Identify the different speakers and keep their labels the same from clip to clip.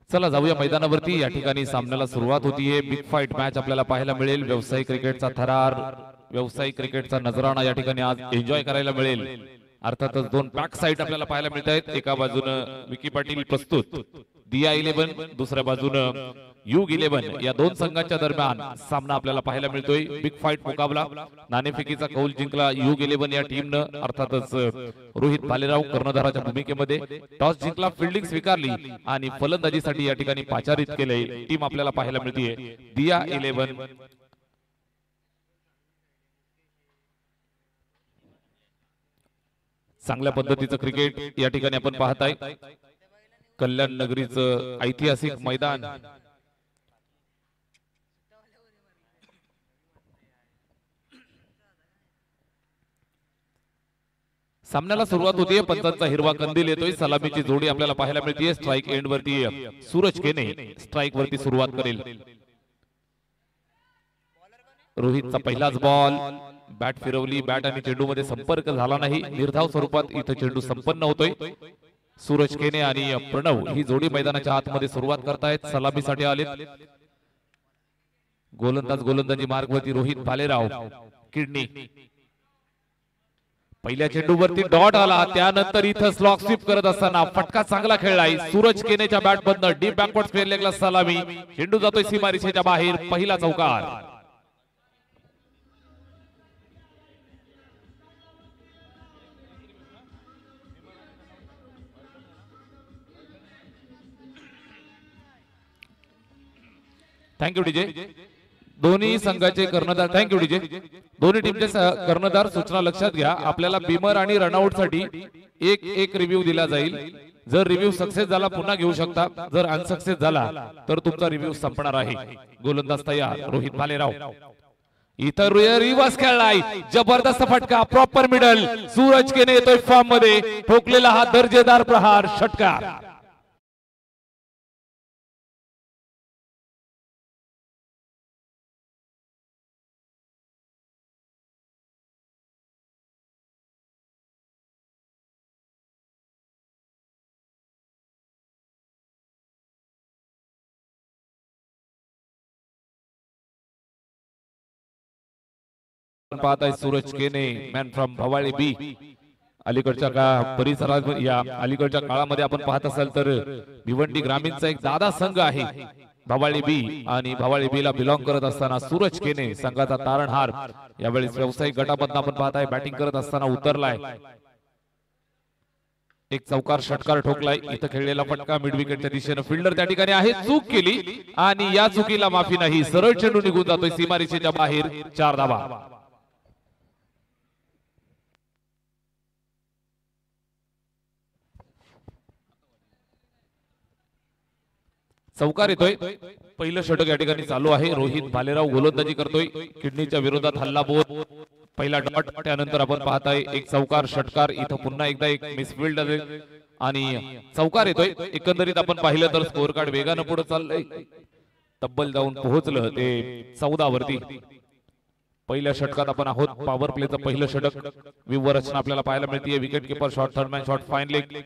Speaker 1: चला जाऊया मैदानावरती। या ठिकाणी सामन्याला सुरुवात होतीये। बिग फाईट मॅच आपल्याला पाहायला मिळेल। व्यावसायिक क्रिकेटचा थरार, व्यावसायिक क्रिकेटचा नजराणा या ठिकाणी आज एन्जॉय करायला मिळेल। अर्थातच दोन बॅक साइड आपल्याला पाहायला मिळत आहेत। एका बाजूने विकी पाटील प्रस्तुत दिया 11, दुसऱ्या बाजूने युग 11 या दोन संघांच्या दरम्यान सामना आपल्याला पाहायला मिळतोय। बिग फाईट मुकाबला। नाणेफेकीचा कौल जिंकला युग 11 या टीमनं। अर्थातच रोहित भालेराव कर्णधाराच्या भूमिकेमध्ये टॉस जिंकला, फिल्डिंग स्वीकारली आणि फलंदाजीसाठी या ठिकाणी पाचारित केले। टीम आपल्याला पाहायला मिळते दिया 11। चांगल्या पद्धतीचं क्रिकेट या ठिकाणी आपण पाहताय। कल्याण नगरीचं ऐतिहासिक मैदान। सामन्याला सुरुवात होतीये। पंचांचा हिरवा कंदील येतोय। सलामीची जोडी आपल्याला पाहायला मिळते। स्ट्राइक एंड वरती सूरज केने स्ट्राइक वरती सुरुवात करेल। रोहितचा पहिलाच बॉल, बॅट फिरवली, बॅट आणि चेंडू मध्ये संपर्क झाला नाही। निर्धाव स्वरूपात इथे चेंडू संपन्न होतोय। सूरज केने आणि प्रणव ही जोडी मैदानाच्या आतमध्ये सुरुवात करतायत, सलामीसाठी आलेत। गोलंदाजी मार्गवरती रोहित भालेराव, किडनी पहिल्या चेंडूवरती डॉट आला, त्यानंतर इथं स्लॉक स्वीप करत असताना फटका चांगला खेळलाय सूरज केनेच्या बॅट मधनं। डीप बॅकवर्ड स्क्वेअर लेगला सलामी, चेंडू जातोय सीमारेषेच्या बाहेर, पहिला चौकार। Thank you DJ. दोन्ही संघाचे कर्णधार, थँक्यू डीजे। दोन्ही टीमचे कर्णधार सूचना लक्षात घ्या। आपल्याला बीमर आणि रनआउट साठी एक एक रिव्ह्यू दिला जाईल। जर रिव्ह्यू सक्सेस झाला पुन्हा घेऊ शकता, जर अनसक्सेस झाला तर तुमचा रिव्ह्यू संपणार आहे। गोलंदाज तयार रोहित भालेराव, इथं रिवर्स खेळलाय, जबरदस्त फटका, प्रॉपर मिडल। सूरज केने येतोय फॉर्म मध्ये, ठोकलेला हा दर्जेदार प्रहार, षटकार। पाहताय सूरज केने, मॅन फ्रॉम भवाळी बी। अलीकडच्या परिसरात या अलीकडच्या काळामध्ये आपण पाहत असाल तर भिवंडी ग्रामीणचा एक दादा संघ आहे भवाळी बी, आणि भवाळी बी ला बिलॉंग करत असताना सूरज केने संघाचा तारणहार यावेळी व्यावसायिक गटामधून आपण पाहताय बॅटिंग करत असताना उतरलाय। एक चौकार षटकार ठोकलाय, इथं खेळलेला फटका मिड विकेटच्या दिशेने, फिल्डर त्या ठिकाणी आहे, चूक केली आणि या चुकीला माफी नाही। सरळ चेंडू निघून जातोय सीमारेषेच्या बाहेर, 4 धावा। चौकार येतोय, पहिलं षटक या ठिकाणी चालू आहे। रोहित भालेराव गोलंदाजी करतोय, किडनीच्या विरोधात हल्ला बोध, पहिला डॉट, त्यानंतर आपण पाहताय एक चौकार षटकार, इथं पुन्हा एकदा एक मिसफिल्ड आणि चौकार येतोय। एकंदरीत आपण पाहिलं तर स्कोर कार्ड वेगानं पुढे चाललंय, तब्बल जाऊन पोहोचलं ते 14 वरती। पहिल्या षटकात आपण आहोत, पॉवर प्लेचं पहिलं षटक। व्यूवर रचना आपल्याला पाहायला मिळते, wicket keeper shot, third man shot, fine leg.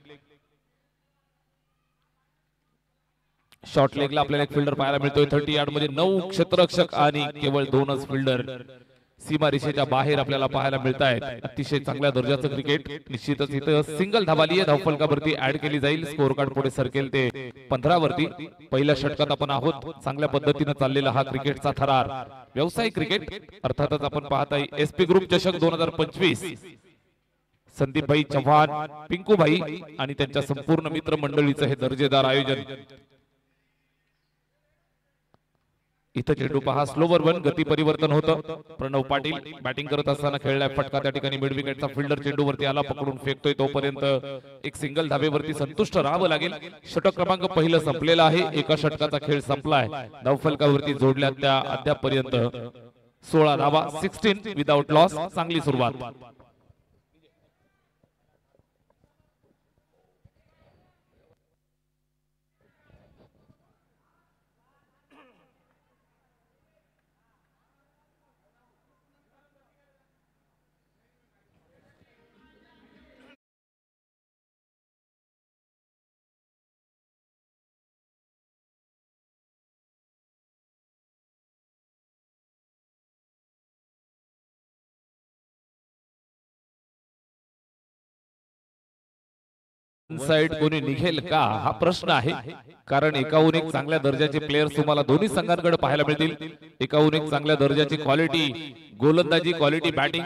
Speaker 1: Short लेगला आपल्याला एक फिल्डर पाहायला मिळतोय 30 यार्ड मध्ये, 9 क्षेत्ररक्षक आणि केवळ 2च फिल्डर सीमारेषेच्या बाहेर आपल्याला पाहायला मिळत आहेत। अतिशय चांगल्या दर्जाचं क्रिकेट। निश्चितच इथं सिंगल धावालीय धावफलकावरती ऍड केली जाईल, स्कोर कार्ड पुढे सरकेल ते 15 वरती। पहिल्या षटकात आपण आहोत, चांगल्या पद्धतीने चाललेला हा क्रिकेटचा थरार व्यावसायिक क्रिकेट। अर्थातच आपण पाहताय एसपी ग्रुप चषक 2025, संदीप भाई चव्हाण, पिंकू भाई आणि त्यांच्या संपूर्ण मित्र मंडळीचं हे दर्जेदार आयोजन। इथं चेंडू पहा, स्लोवर वन, गती परिवर्तन होतं। प्रणव पाटील बॅटिंग करत असताना खेळलाय फटका, त्या ठिकाणी मिड विकेटचा फिल्डर चेंडू वरती आला, पकडून फेकतोय, तोपर्यंत एक सिंगल धाबेवरती संतुष्ट राहावं लागेल। षटक क्रमांक पहिलं संपलेला आहे, एका षटकाचा खेळ संपलाय। धावफलकावरती जोडल्या त्या अद्यापपर्यंत 16 धावा, 16 विदाउट लॉस, चांगली सुरुवात। साइड कोणी निघेल का हा प्रश्न आहे, कारण एकाहून एक चांगल्या दर्जाचे प्लेयर्स तुम्हाला दोन्ही संघांकडे पाहायला मिळतील. एकाहून एक चांगल्या दर्जाची क्वालिटी गोलंदाजी, क्वालिटी बॅटिंग,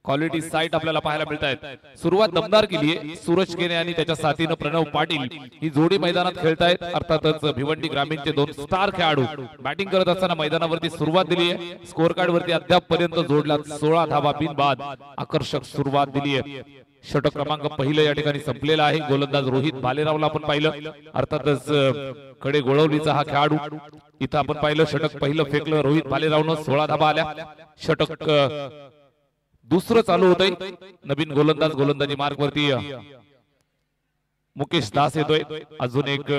Speaker 1: क्वालिटी साईट आपल्याला पाहायला मिळत आहेत. सुरुवात दमदार केली आहे. सूरज केने आणि त्याच्या साथीनं प्रणव पाटील ही जोडी मैदानात खेळतायत. अर्थातच भिवंडी ग्रामीणचे दोन स्टार खेळाडू बॅटिंग करत असताना मैदानावरती सुरुवात दिली आहे. स्कोअर कार्ड वरती अद्याप पर्यंत जोडला 16 धावा बिनबाद आकर्षक सुरुवात दिली आहे. षटक क्रमांक पहिलं या ठिकाणी संपलेला आहे. गोलंदाज रोहित भालेरावला आपण पाहिलं. अर्थातच कडे गोळवलीचा हा खेळाडू इथं आपण पाहिलं. षटक पहिलं फेकलं रोहित भालेरावनं, 16 धावा आल्या. षटक दुसरं चालू होतंय. नवीन गोलंदाज गोलंदाजी मार्ग वरती मुकेश दास येतोय. अजून एक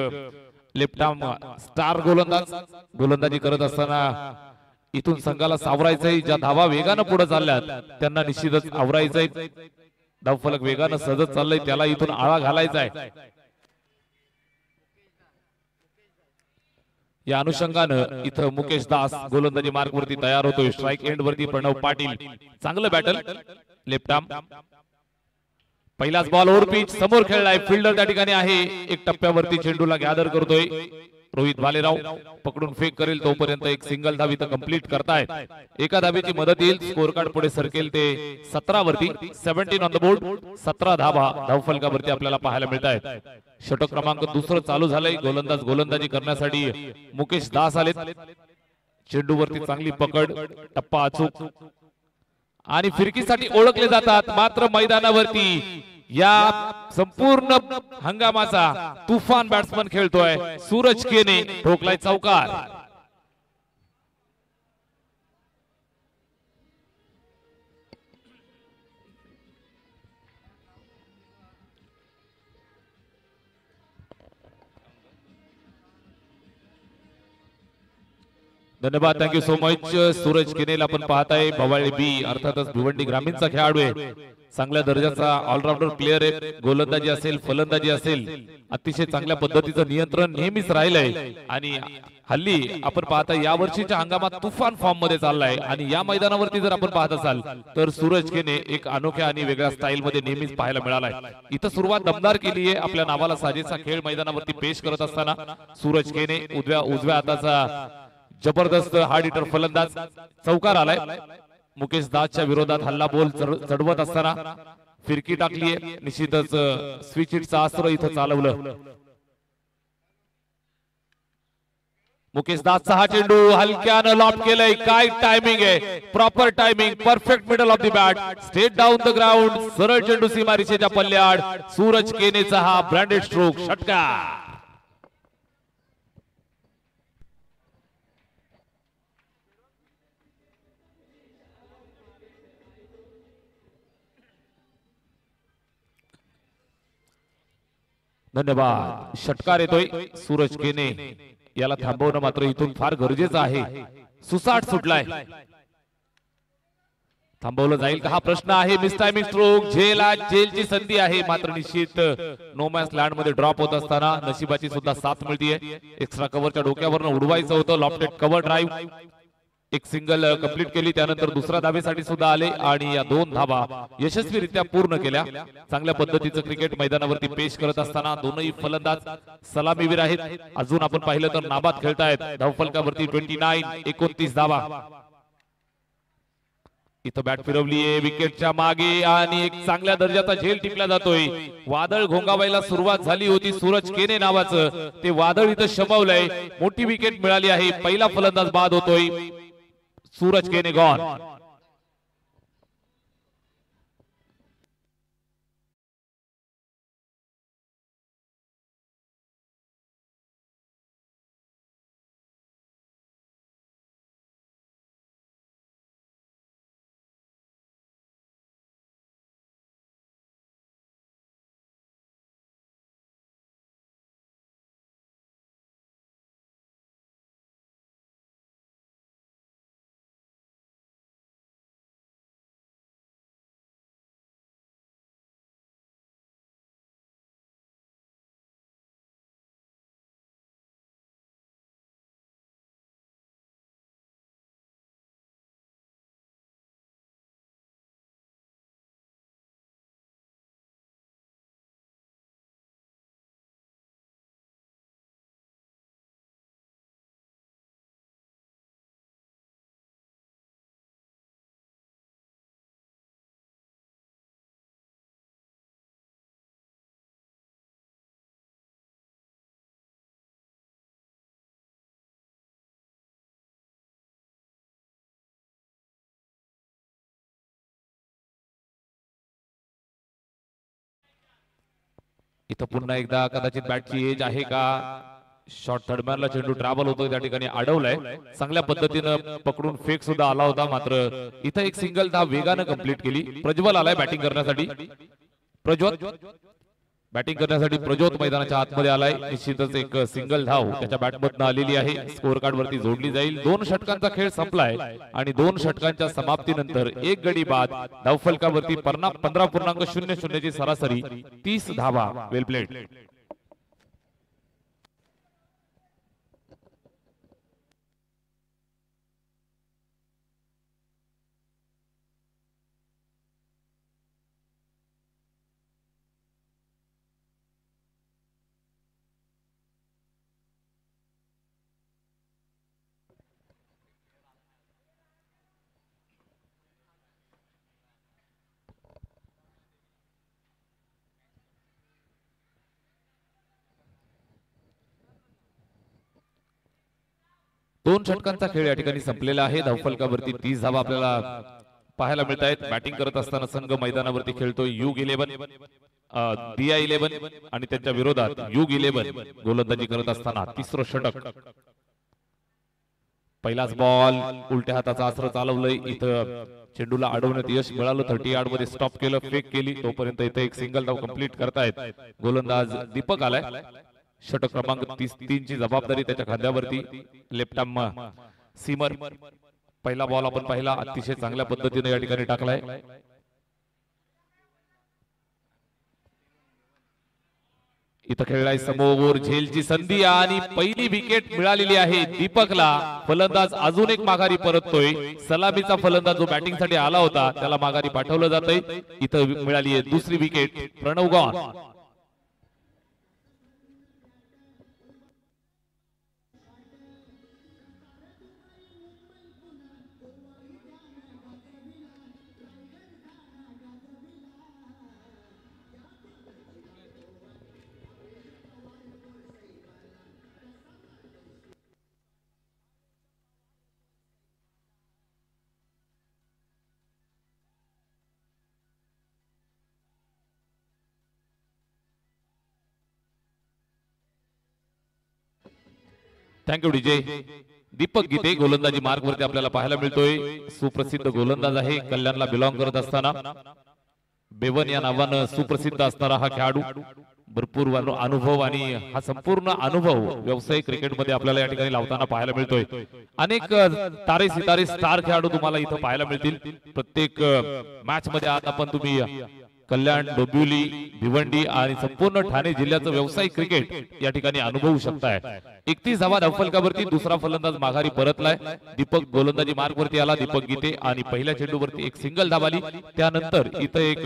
Speaker 1: लेफ्ट आर्म स्टार गोलंदाज गोलंदाजी करत असताना इथून संघाला सावरायचंय. ज्या धावा वेगानं पुढे चालल्यात त्यांना निश्चितच आवरायचंय. धावफलक वेगानं सजत चाललंय, त्याला इथून आळा घालायचा आहे. या अनुषंगानं इथं मुकेश दास गोलंदाजी मार्ग वरती तयार होतोय. स्ट्राइक एंड वरती प्रणव पाटील, चांगलं बॅटल लेफ्ट आर्म. पहिलाच बॉल ओव्हर पिच समोर खेळलाय. फिल्डर त्या ठिकाणी आहे. एक टप्प्यावरती चेंडूला गॅदर करतोय रोहित भालेराव. पकडून फेक करेल तोपर्यंत एक सिंगल धाव इथं कंप्लीट करतायत. एका धावेची मदत येईल. स्कोअर कार्ड पुढे सरकेल ते 17 वरती. 17 ऑन द बोर्ड. 17 धावा धावफलकावरती आपल्याला पाहायला मिळत आहेत. षटक क्रमांक दुसरं चालू झालंय. गोलंदाज गोलंदाजी करण्यासाठी मुकेश दास आलेत. चेंडूवरती चांगली पकड, टप्पा अचूक आणि फिरकीसाठी ओळखले जातात. मात्र मैदानावरती या संपूर्ण हंगामाचा तुफान बॅट्समन खेळतोय सूरज केने. ठोकलाय चौकार. धन्यवाद, थँक्यू सो मच. सूरज केनेला आपण पाहताय. भवाळी बी अर्थातच भिवंडी ग्रामीणचा खेळाडू आहे. चांगल्या दर्जाचा ऑलराऊंडर प्लेअर आहे. गोलंदाजी असेल, फलंदाजी असेल, अतिशय चांगल्या पद्धतीचं नियंत्रण नेहमीच राहिलंय. आणि हल्ली आपण पाहता या वर्षीच्या हंगामात तुफान फॉर्म मध्ये चाललाय. आणि या मैदानावरती जर आपण पाहत असाल तर सूरज केने एक अनोख्या आणि वेगळ्या स्टाईल मध्ये नेहमीच पाहायला मिळालाय. इथं सुरुवात दमदार केली आहे. आपल्या नावाला साजेसा खेळ मैदानावरती पेश करत असताना सूरज केने उजव्या हाताचा जबरदस्त हार्ड हिटर फलंदाज चौकार आलाय. मुकेश दासच्या विरोधात हल्ला बोल चढवत असताना फिरकी टाकलीये. निश्चितच स्विच हिटचा अस्त्र इथं चालवलं. मुकेश दासचा हा चेंडू हलक्यानं लॉफ्ट केलंय. काय टायमिंग आहे, proper timing, perfect middle of the bat, straight down the ground, सरळ चेंडू सीमारेषेच्या पल्ल्याआड. सूरज केनेचा हा ब्रँडेड स्ट्रोक षटकार. धन्यवाद. षटकार येतोय. सूरज केने याला थांबवणं मात्र इथून फार गरजेचं आहे. सुसाट सुटलाय. थांबवलं जाईल का हा प्रश्न आहे. Miss timing stroke. जेलची संधी आहे. मात्र निश्चित नो मॅन्स लँड मध्ये ड्रॉप होत असताना नशिबाची सुद्धा साथ मिळतीये. एक्स्ट्रा कव्हरच्या डोक्यावरनं उडवायचं होतं. लॉफ्टेड कव्हर ड्राईव्ह एक सिंगल कंप्लीट केली. त्यानंतर दुसऱ्या धावेसाठी सुद्धा आले आणि या 2 धावा यशस्वीरित्या पूर्ण केल्या. चांगल्या पद्धतीचं क्रिकेट मैदानावरती पेश करत असताना दोनही फलंदाज सलामीवीर आहेत. अजून आपण पाहिलं तर नाबाद खेळतायत. धावफलकावरती 29 धावा. इथं बॅट फिरवलीये विकेटच्या मागे आणि एक चांगल्या दर्जाचा झेल टिपला जातोय. वादळ घोंगावायला सुरुवात झाली होती. सूरज केने नावाचं ते वादळ इथं शमवलंय. मोठी विकेट मिळाली आहे. पहिला फलंदाज बाद होतोय. सूरज केने गॉन. इथं पुन्हा एकदा कदाचित बॅटची एज आहे का? शॉर्ट थर्डमॅनला चेंडू ट्रॅव्हल होतोय, त्या ठिकाणी अडवलाय. चांगल्या पद्धतीनं पकडून फेक सुद्धा आला होता, मात्र इथं एक सिंगल धाव वेगानं कंप्लीट केली. प्रज्वल आलाय बॅटिंग करण्यासाठी. प्रज्वल मैदानाच्या आतमध्ये आलाय. निश्चितच एक सिंगल धाव त्याच्या बॅटमधनं आलेली आहे, स्कोअर कार्ड वरती जोडली जाईल. 2 षटकांचा खेळ संपलाय आणि 2 षटकांच्या समाप्तीनंतर 1 गडी बाद. धावफलकावरती 15.00 ची सरासरी, 30 धावा. वेल प्लेड. दोन षटकांचा खेळ या ठिकाणी संपलेला आहे. धावफलकावरती 30 धावा आपल्याला पाहायला मिळत आहेत. बॅटिंग करत असताना संघ मैदानावरती खेळतोय युग 11 DI11 आणि त्यांच्या विरोधात युग 11 गोलंदाजी करत असताना तिसरं षटक. पहिलाच बॉल उलट्या हाताचा आसरा चालवलंय. इथं चेंडूला अडवण्यात यश मिळालं. 30 यार्ड मध्ये स्टॉप केलं, फेक केली. तोपर्यंत इथे एक सिंगल धाव कंप्लीट करतायत गोलंदाज दीपक आलाय. षटक क्रमांक 33 ची जबाबदारी त्याच्या खांद्यावरती. Left arm seamer. पहिला बॉल आपण पाहिला, अतिशय चांगल्या पद्धतीने या ठिकाणी टाकलाय. इथं खेळलाय समोर, झेलची संधी आणि पहिली विकेट मिळालेली आहे दीपकला. फलंदाज अजून एक माघारी परततोय. सलामीचा फलंदाज जो बॅटिंग साठी आला होता त्याला माघारी पाठवलं जातंय. इथं मिळाली आहे दुसरी wicket. Pranav gone. Thank you DJ. Deepak Gite गोलंदाजी मार्ग वरती आपल्याला पाहायला मिळतोय. सुप्रसिद्ध गोलंदाज आहे. कल्याणला बिलॉंग करत असताना बेवन या नावानं सुप्रसिद्ध असणारा हा खेळाडू. भरपूर अनुभव आणि हा संपूर्ण अनुभव व्यावसायिक क्रिकेटमध्ये आपल्याला या ठिकाणी लावताना पाहायला मिळतोय. अनेक तारे सितारे स्टार खेळाडू तुम्हाला इथं पाहायला मिळतील. प्रत्येक मॅच मध्ये आता पण तुम्ही कल्याण, डोंबिवली, भिवंडी आणि संपूर्ण ठाणे जिल्ह्याचं व्यावसायिक क्रिकेट या ठिकाणी अनुभवू शकताय. 31 धावा धावफलकावरती दुसरा फलंदाज माघारी परतलाय. दीपक गोलंदाजी मार्ग वरती आला. दीपक गीते आणि पहिल्या चेंडूवरती एक सिंगल धाव आली. त्यानंतर इथं एक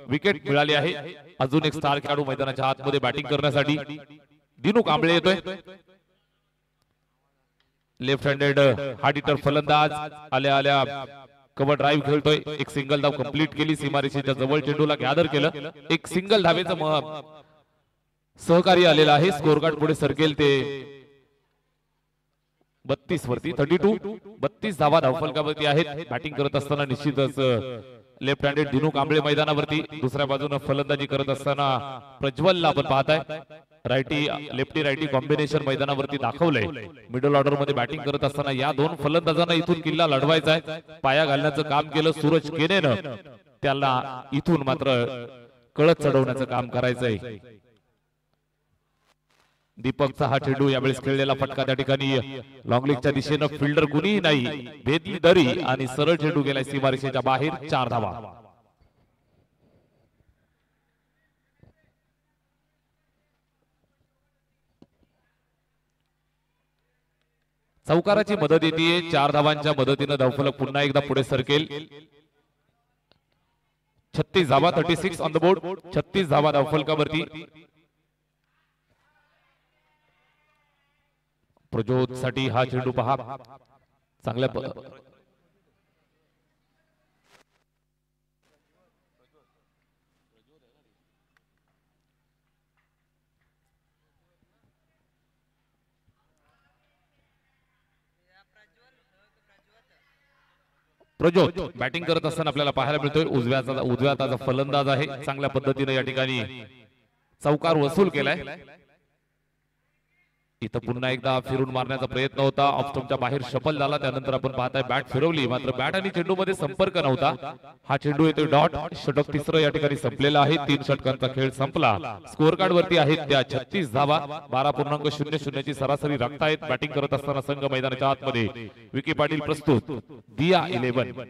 Speaker 1: विकेट मिळाली आहे. अजून एक स्टार खेळाडू मैदानाच्या आतमध्ये बॅटिंग करण्यासाठी दिनू कांबळे येतोय. लेफ्ट हँडेड हार्ड हिटर फलंदाज आल्या आल्या कव्हर ड्राईव्ह खेळतोय. एक सिंगल धाव कंप्लीट केली. सीमारेषेच्या जवळ चेंडूला गॅदर केलं. एक सिंगल धावेचं सहकार्य आलेलं आहे. स्कोर कार्ड पुढे सरकेल ते 32 वरती. 32 धावा धावफलकावरती आहेत. बॅटिंग करत असताना निश्चितच लेफ्ट हँडेड दिनू कांबळे मैदानावरती. दुसऱ्या बाजूने फलंदाजी करत असताना प्रज्वलला आपण पाहताय. लेफ्टी रायटी कॉम्बिनेशन मैदानावरती दाखवलंय. मिडल ऑर्डर मध्ये बॅटिंग करत असताना या दोन फलंदाजांना इथून किल्ला लढवायचा आहे. पाया घालण्याचं काम केलं सूरज केनेनं. त्याला इथून मात्र कळत चढवण्याचं काम करायचंय. दीपकचा हा चेंडू यावेळेस खेळलेला फटका त्या ठिकाणी लॉंगलेगच्या दिशेनं फिल्डर कुणीही नाही. भेदली दरी आणि सरळ चेंडू गेलाय सीमारेषेच्या बाहेर. 4 धावा. चौकाराची मदत येते. 4 धावांच्या मदतीनं धावफलक पुन्हा एकदा पुढे सरकेल. 36 धावा. 36 ऑन द बोर्ड. 36 धावा धावफलकावरती. प्रज्योत साठी हा चेंडू पहा. चांगल्या प्रज्योत बॅटिंग करत असताना आपल्याला पाहायला मिळतोय. उजव्या हाताचा फलंदाज आहे. चांगल्या पद्धतीने या ठिकाणी चौकार वसूल केलाय. इथं पुन्हा एकदा फिरून मारण्याचा प्रयत्न होता, ऑफस्टंपच्या बाहेर शफल झाला. त्यानंतर आपण पाहताय बॅट फिरवली, मात्र बॅट आणि चेंडू मध्ये संपर्क नव्हता. हा चेंडू येतोय डॉट. षटक तिसरं या ठिकाणी संपलेला आहे. 3 षटकांचा खेळ संपला. स्कोअर कार्ड वरती आहेत त्या 36 धावा. 12.00 ची सरासरी राखतायत. बॅटिंग करत असताना संघ मैदानाच्या आतमध्ये. विकी पाटील प्रस्तुत. दिया 11.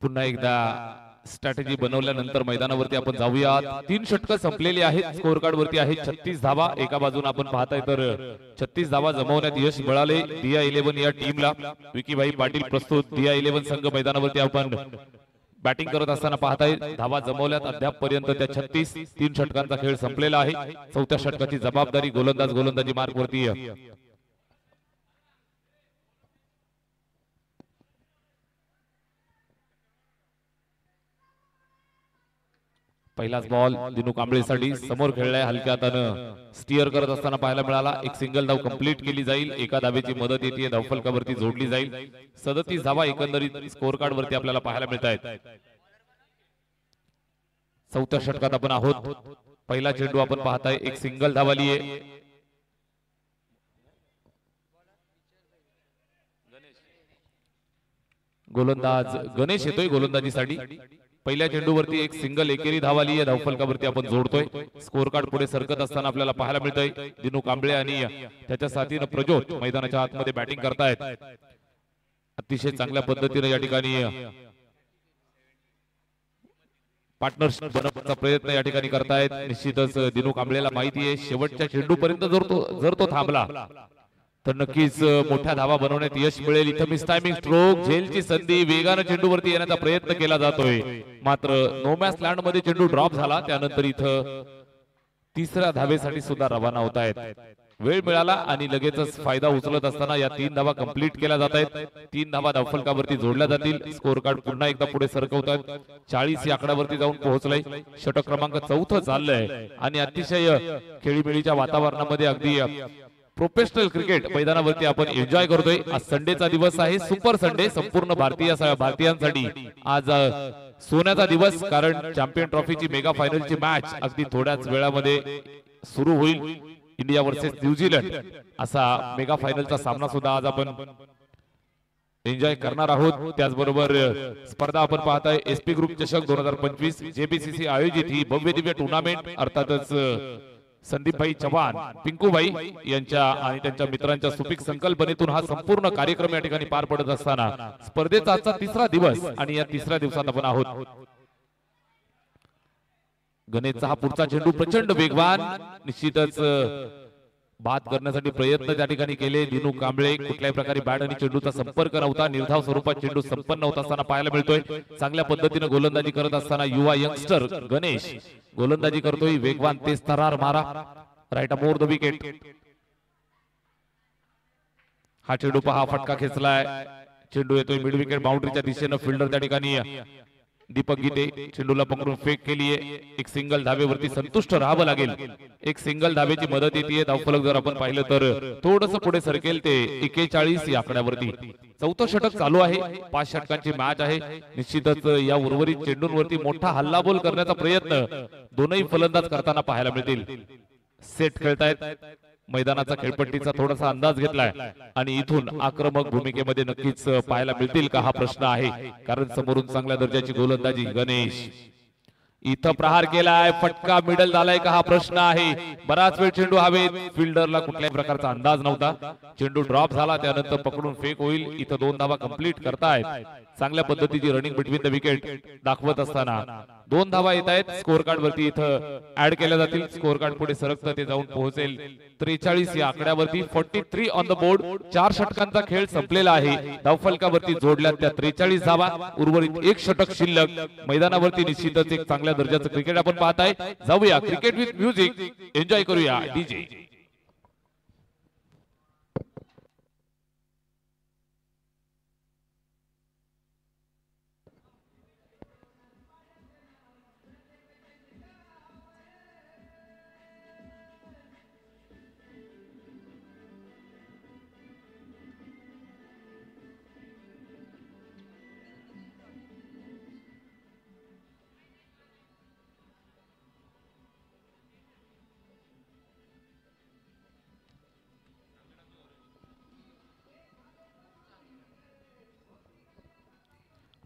Speaker 1: पुन्हा एकदा स्ट्रॅटेजी बनवल्यानंतर मैदानावरती आपण जाऊयात. 3 षटकं संपलेली आहेत. स्कोअर कार्ड वरती आहेत 36 धावा. एका बाजूने आपण पाहताय तर 36 धावा जमवण्यात यश मिळाले दिया 11 या टीमला. विकीभाई पाटील प्रस्तुत. दिया 11 संघ मैदानावरती आपण बॅटिंग करत असताना पाहताय. धावा जमवल्यात अद्याप पर्यंत त्या 36. 3 षटकांचा खेळ संपलेला आहे. चौथ्या षटकाची जबाबदारी गोलंदाजी मार्क वरती. पहिलाच बॉल दिनू कांबळेसाठी समोर खेळलाय. हलक्या हातानं स्टिअर करत असताना पाहायला मिळाला. एक सिंगल धाव कंप्लीट केली जाईल. एका धावेची मदत येते, धावफलकावरती जोडली जाईल. 37 धावा एकंदरीत स्कोअर कार्ड वरती आपल्याला पाहायला मिळत आहेत. चौथ्या षटकात आपण आहोत. पहिला चेंडू आपण पाहताय. एक सिंगल धाव आली आहे. गोलंदाज गणेश येतोय गोलंदाजीसाठी. पहिल्या चेंडूवरती एक सिंगल एकेरी धाव आली आहे. धावफलकावरती आपण जोडतोय. स्कोअर कार्ड पुढे सरकत असताना आपल्याला पाहायला मिळतंय दिनू कांबळे आणि त्याच्या साथीनं प्रज्योत मैदानाच्या आतमध्ये बॅटिंग करतायत. अतिशय चांगल्या पद्धतीने या ठिकाणी पार्टनरशिप बनवण्याचा प्रयत्न या ठिकाणी करतायत. निश्चितच दिनू कांबळेला माहिती आहे शेवटच्या चेंडूपर्यंत जर तो थांबला तर नक्कीच मोठ्या धावा बनवण्यात यश मिळेल. इथं मिस टायमिंग स्ट्रोक, झेलची संधी, वेगाने चेंडूवरती येण्याचा प्रयत्न केला जातोय. मात्र नो मॅच लँड मध्ये चेंडू ड्रॉप झाला. त्यानंतर इथं तिसऱ्या धावेसाठी सुद्धा रवाना होत आहेत. वेळ मिळाला आणि लगेचच फायदा उचलत असताना या 3 धावा कंप्लीट केल्या जात आहेत. 3 धावा धावफलकावरती जोडल्या जातील. स्कोअर कार्ड पुन्हा एकदा पुढे सरकवत आहेत. 40 या आकड्यावरती जाऊन पोहोचलंय. षटक क्रमांक 4 चाललंय आणि अतिशय खेळीमेळीच्या वातावरणामध्ये अगदी प्रोफेशनल क्रिकेट मैदानावरती आपण एन्जॉय करतोय. आज संडेचा दिवस आहे, सुपर संडे संपूर्ण भारतीयांसाठी. आज सोन्याचा दिवस, कारण चॅम्पियन ट्रॉफीची मेगा फायनलची मॅच अगदी थोड्याच वेळामध्ये सुरू होईल. इंडिया वर्सेस न्यूझीलंड असा मेगा फायनलचा सामना सुद्धा आज आपण एन्जॉय करणार आहोत. त्याचबरोबर स्पर्धा आपण पाहताय एसपी ग्रुप चषक 2025 जेबीसीसी आयोजित ही भव्य दिव्य टुर्नामेंट. अर्थातच संदीपभाई चव्हाण, पिंकूभाई यांच्या आणि त्यांच्या मित्रांच्या सुपीक संकल्पनेतून हा संपूर्ण कार्यक्रम या ठिकाणी पार पडत असताना स्पर्धेचा आजचा 3रा दिवस आणि या 3ऱ्या दिवसात आपण आहोत. गणेशचा हा पुढचा चेंडू प्रचंड वेगवान. निश्चितच बाद करण्यासाठी प्रयत्न त्या ठिकाणी केले दिनू कांबळे. कुठल्याही प्रकारे बॅट आणि चेंडूचा संपर्क नव्हता. निर्धाव स्वरूपात चेंडू संपन्न होत असताना पाहायला मिळतोय. चांगल्या पद्धतीने गोलंदाजी करत असताना युवा यंगस्टर गणेश गोलंदाजी करतोय. वेगवान तेज तरार मारा, राईट मोर द विकेट. हा चेंडू पहा फटका खेचलाय. चेंडू येतोय मिड विकेट बाउंड्रीच्या दिशेनं. फिल्डर त्या ठिकाणी दीपक गीते चेंडूला पकडून फेक केलीये. एक सिंगल धावेवरती संतुष्ट राहावं लागेल. एक सिंगल धावेची मदत येते. धावफलक जर आपण पाहिलं तर थोडस पुढे सरकेल ते 41 या आकड्यावरती. 4थं षटक चालू आहे. 5 षटकांची मॅच आहे. निश्चितच या उर्वरित चेंडूंवरती मोठा हल्लाबोल करण्याचा प्रयत्न दोनही फलंदाज करताना पाहायला मिळतील. सेट खेळतायत. मैदानाचा खेळपट्टीचा थोडासा अंदाज घेतलाय आणि इथून आक्रमक भूमिकेमध्ये नक्कीच पाहायला मिळतील का हा प्रश्न आहे. कारण समोरून चांगल्या दर्जाची गोलंदाजी गणेश. इथं प्रहार केलाय, फटका मिडल झालाय का हा प्रश्न आहे. बराच वेळ चेंडू हवेत. फिल्डरला कुठल्याही प्रकारचा अंदाज नव्हता. चेंडू ड्रॉप झाला, त्यानंतर पकडून फेक होईल. इथं 2 धावा कंप्लीट करतायत. चांगल्या पद्धतीची रनिंग बिटवीन द विकेट दाखवत असताना 2 धावा येत आहेत स्कोअर कार्ड वरती इथं ऍड केल्या जातील. स्कोअर कार्ड पुढे सरकतं ते जाऊन पोहोचेल 43 या आकड्यावरती. 43 ऑन द बोर्ड. 4 षटकांचा खेळ संपलेला आहे. धावफलकावरती जोडल्या त्या 43 धावा. उर्वरित 1 षटक शिल्लक. मैदानावरती निश्चितच एक चांगल्या दर्जाचं क्रिकेट आपण पाहताय. जाऊया क्रिकेट विथ म्युझिक एन्जॉय करूया डीजे.